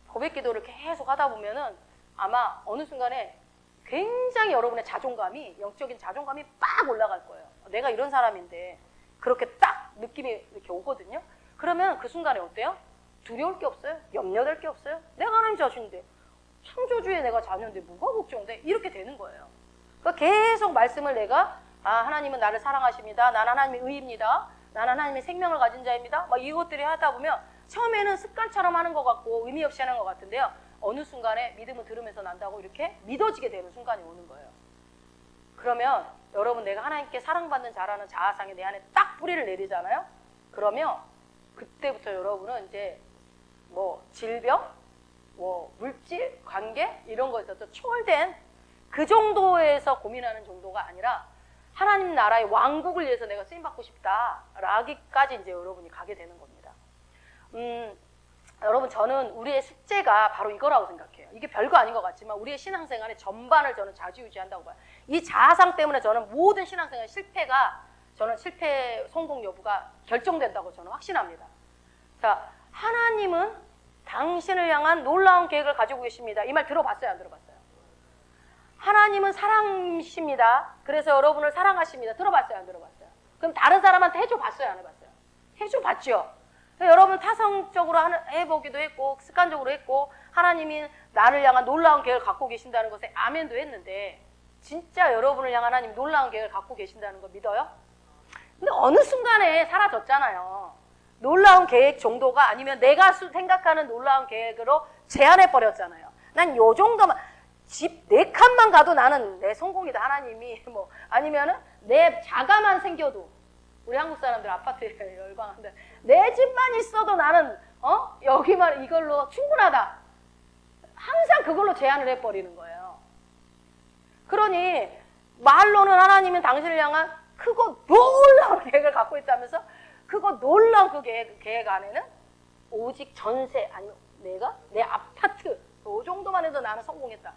고백 기도를 계속 하다 보면은 아마 어느 순간에 굉장히 여러분의 자존감이 영적인 자존감이 빡 올라갈 거예요. 내가 이런 사람인데 그렇게 딱 느낌이 이렇게 오거든요. 그러면 그 순간에 어때요? 두려울 게 없어요. 염려될 게 없어요. 내가 하나님 자신인데 창조주의 내가 자녀인데 뭐가 걱정돼? 이렇게 되는 거예요. 그러니까 계속 말씀을 내가 하나님은 나를 사랑하십니다. 나는 하나님의 의입니다. 나는 하나님의 생명을 가진 자입니다. 막 이것들이 하다 보면 처음에는 습관처럼 하는 것 같고 의미 없이 하는 것 같은데요. 어느 순간에 믿음을 들으면서 난다고 이렇게 믿어지게 되는 순간이 오는 거예요. 그러면 여러분 내가 하나님께 사랑받는 자라는 자아상이 내 안에 딱 뿌리를 내리잖아요. 그러면 그때부터 여러분은 이제 뭐 질병, 뭐 물질, 관계 이런 거에서 초월된 그 정도에서 고민하는 정도가 아니라 하나님 나라의 왕국을 위해서 내가 쓰임받고 싶다라기까지 이제 여러분이 가게 되는 겁니다. 여러분 저는 우리의 숙제가 바로 이거라고 생각해요. 이게 별거 아닌 것 같지만 우리의 신앙생활의 전반을 저는 좌지우지한다고 봐요. 이 자아상 때문에 저는 모든 신앙생활 실패 성공 여부가 결정된다고 저는 확신합니다. 자, 하나님은 당신을 향한 놀라운 계획을 가지고 계십니다. 이 말 들어봤어요? 안 들어봤어요? 하나님은 사랑이십니다. 그래서 여러분을 사랑하십니다. 들어봤어요? 안 들어봤어요? 그럼 다른 사람한테 해줘봤어요? 안 해봤어요? 해줘봤죠? 여러분 타성적으로 해보기도 했고 습관적으로 했고 하나님이 나를 향한 놀라운 계획을 갖고 계신다는 것에 아멘도 했는데 진짜 여러분을 향한 하나님 놀라운 계획을 갖고 계신다는 거 믿어요? 근데 어느 순간에 사라졌잖아요. 놀라운 계획 정도가 아니면 내가 생각하는 놀라운 계획으로 제한해버렸잖아요. 난 요 정도만 집 4칸만 가도 나는 내 성공이다. 하나님이 뭐 아니면은 내 자가만 생겨도 우리 한국 사람들 아파트에 열광한데 내 집만 있어도 나는 여기만 이걸로 충분하다. 항상 그걸로 제한을 해버리는 거예요. 그러니 말로는 하나님은 당신을 향한 크고 놀라운 계획을 갖고 있다면서 크고 놀라운 그 계획 안에는 오직 전세 아니면 내 아파트 이 정도만 해도 나는 성공했다.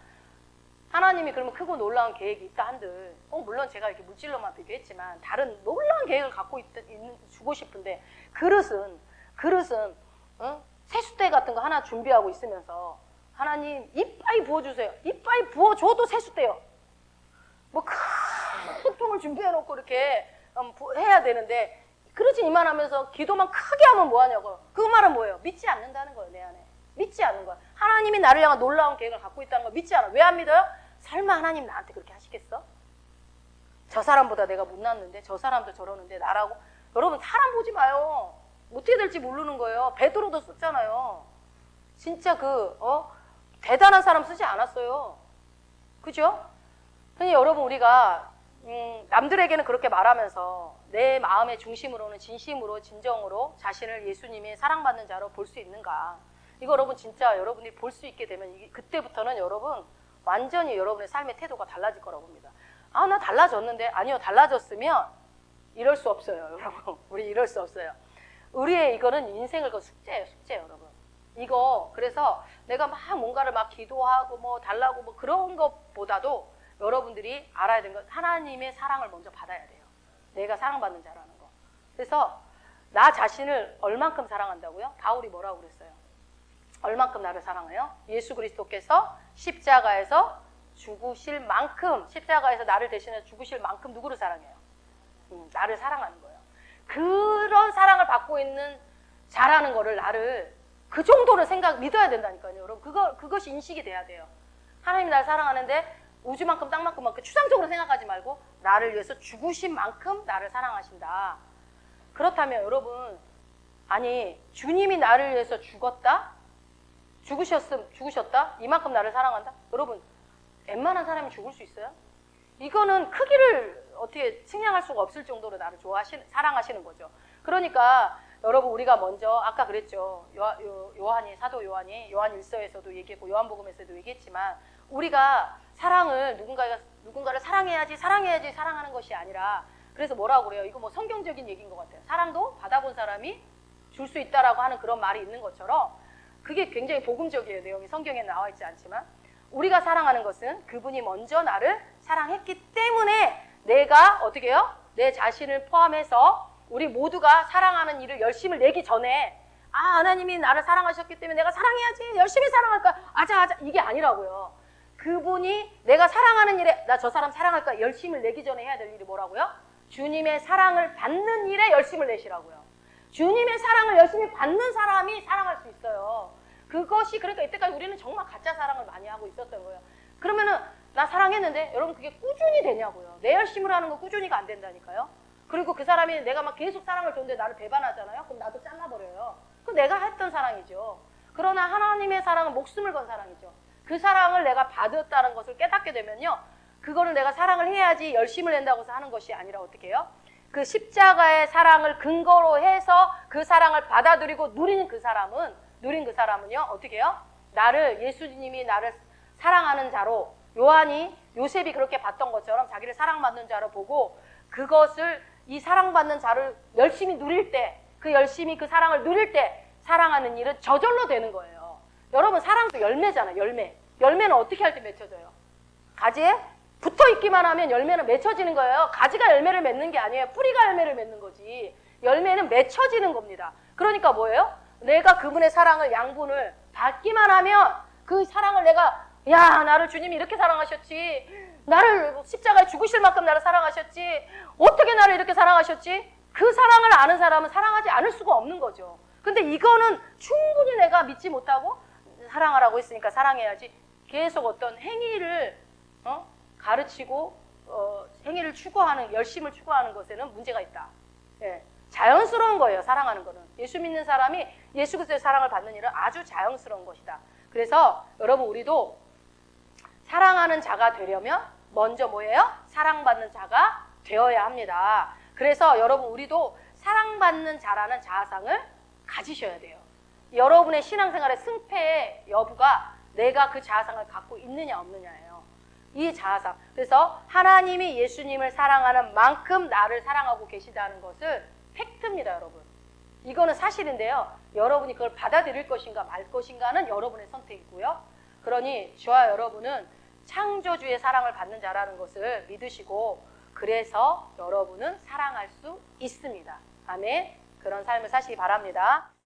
하나님이 그러면 크고 놀라운 계획이 있다 한들 물론 제가 이렇게 물질로만 비교했지만 다른 놀라운 계획을 갖고 주고 싶은데 그릇은 세숫대 같은 거 하나 준비하고 있으면서 하나님 이빠이 부어주세요. 이빠이 부어줘도 세숫대요. 뭐 큰 통을 준비해놓고 이렇게 해야 되는데 그릇이 이만하면서 기도만 크게 하면 뭐하냐고. 그 말은 뭐예요? 믿지 않는다는 거예요. 내 안에 믿지 않는 거야. 하나님이 나를 향한 놀라운 계획을 갖고 있다는 걸 믿지 않아. 왜 안 믿어요? 설마 하나님 나한테 그렇게 하시겠어? 저 사람보다 내가 못났는데 저 사람도 저러는데 나라고. 여러분 사람 보지 마요. 어떻게 될지 모르는 거예요. 베드로도 썼잖아요. 진짜 대단한 사람 쓰지 않았어요. 그죠? 그러니 여러분 우리가 남들에게는 그렇게 말하면서 내 마음의 중심으로는 진심으로 진정으로 자신을 예수님의 사랑받는 자로 볼 수 있는가. 이거 여러분 진짜 여러분이 볼 수 있게 되면 그때부터는 여러분 완전히 여러분의 삶의 태도가 달라질 거라고 봅니다. 나 달라졌는데. 아니요, 달라졌으면 이럴 수 없어요. 여러분 우리 이럴 수 없어요. 우리의 이거는 인생을 숙제예요. 숙제 여러분. 이거 그래서 내가 막 뭔가를 막 기도하고 뭐 달라고 뭐 그런 것보다도 여러분들이 알아야 되는 건 하나님의 사랑을 먼저 받아야 돼요. 내가 사랑받는 자라는 거. 그래서 나 자신을 얼만큼 사랑한다고요? 바울이 뭐라고 그랬어요? 얼만큼 나를 사랑해요? 예수 그리스도께서 십자가에서 죽으실 만큼, 십자가에서 나를 대신해 죽으실 만큼 누구를 사랑해요? 나를 사랑하는 거예요. 그런 사랑을 받고 있는 자라는 거를 나를 그 정도를 믿어야 된다니까요. 여러분 그것이 인식이 돼야 돼요. 하나님이 나를 사랑하는데 우주만큼 땅만큼 추상적으로 생각하지 말고 나를 위해서 죽으신 만큼 나를 사랑하신다. 그렇다면 여러분 아니 주님이 나를 위해서 죽으셨다? 이만큼 나를 사랑한다? 여러분 웬만한 사람이 죽을 수 있어요? 이거는 크기를 어떻게 측량할 수가 없을 정도로 나를 사랑하시는 거죠. 그러니까 여러분 우리가 먼저 아까 그랬죠. 사도 요한이 요한 1서에서도 얘기했고 요한복음에서도 얘기했지만 우리가 사랑을 누군가를 사랑해야지 사랑하는 것이 아니라 그래서 뭐라고 그래요? 이거 뭐 성경적인 얘기인 것 같아요. 사랑도 받아본 사람이 줄 수 있다라고 하는 그런 말이 있는 것처럼 그게 굉장히 복음적이에요. 내용이 성경에 나와 있지 않지만 우리가 사랑하는 것은 그분이 먼저 나를 사랑했기 때문에 내가 어떻게 해요? 내 자신을 포함해서 우리 모두가 사랑하는 일을 열심을 내기 전에 하나님이 나를 사랑하셨기 때문에 내가 사랑해야지 열심히 사랑할까 아자 이게 아니라고요. 그분이 내가 사랑하는 일에 나 저 사람 사랑할까 열심을 내기 전에 해야 될 일이 뭐라고요? 주님의 사랑을 받는 일에 열심을 내시라고요. 주님의 사랑을 열심히 받는 사람이 사랑할 수 있어요. 그것이 그러니까 이때까지 우리는 정말 가짜 사랑을 많이 하고 있었던 거예요. 그러면은 나 사랑했는데 여러분 그게 꾸준히 되냐고요. 내 열심으로 하는 거 꾸준히가 안 된다니까요. 그리고 그 사람이 내가 막 계속 사랑을 줬는데 나를 배반하잖아요. 그럼 나도 잘라버려요. 그건 내가 했던 사랑이죠. 그러나 하나님의 사랑은 목숨을 건 사랑이죠. 그 사랑을 내가 받았다는 것을 깨닫게 되면요. 그거를 내가 사랑을 해야지 열심을 낸다고 해서 하는 것이 아니라 어떻게 해요? 그 십자가의 사랑을 근거로 해서 그 사랑을 받아들이고 누린 그 사람은요. 어떻게 해요? 예수님이 나를 사랑하는 자로 요셉이 그렇게 봤던 것처럼 자기를 사랑받는 자로 보고 그것을 이 사랑받는 자를 열심히 누릴 때 열심히 그 사랑을 누릴 때 사랑하는 일은 저절로 되는 거예요. 여러분 사랑도 열매잖아요. 열매는 어떻게 할 때 맺혀져요? 가지에 붙어있기만 하면 열매는 맺혀지는 거예요. 가지가 열매를 맺는 게 아니에요. 뿌리가 열매를 맺는 거지. 열매는 맺혀지는 겁니다. 그러니까 뭐예요? 내가 그분의 사랑을 양분을 받기만 하면 그 사랑을 나를 주님이 이렇게 사랑하셨지. 나를 십자가에 죽으실 만큼 나를 사랑하셨지. 어떻게 나를 이렇게 사랑하셨지? 그 사랑을 아는 사람은 사랑하지 않을 수가 없는 거죠. 근데 이거는 충분히 내가 믿지 못하고 사랑하라고 했으니까 사랑해야지 계속 어떤 행위를 가르치고 행위를 추구하는, 열심을 추구하는 것에는 문제가 있다. 예, 자연스러운 거예요. 사랑하는 거는. 예수 믿는 사람이 예수 그리스도의 사랑을 받는 일은 아주 자연스러운 것이다. 그래서 여러분 우리도 사랑하는 자가 되려면 먼저 뭐예요? 사랑받는 자가 되어야 합니다. 그래서 여러분 우리도 사랑받는 자라는 자아상을 가지셔야 돼요. 여러분의 신앙생활의 승패의 여부가 내가 그 자아상을 갖고 있느냐 없느냐예요. 이 자아상. 그래서 하나님이 예수님을 사랑하는 만큼 나를 사랑하고 계시다는 것을 팩트입니다, 여러분. 이거는 사실인데요. 여러분이 그걸 받아들일 것인가 말 것인가는 여러분의 선택이고요. 그러니 저와 여러분은 창조주의 사랑을 받는 자라는 것을 믿으시고 그래서 여러분은 사랑할 수 있습니다. 아멘. 그런 삶을 사시기 바랍니다.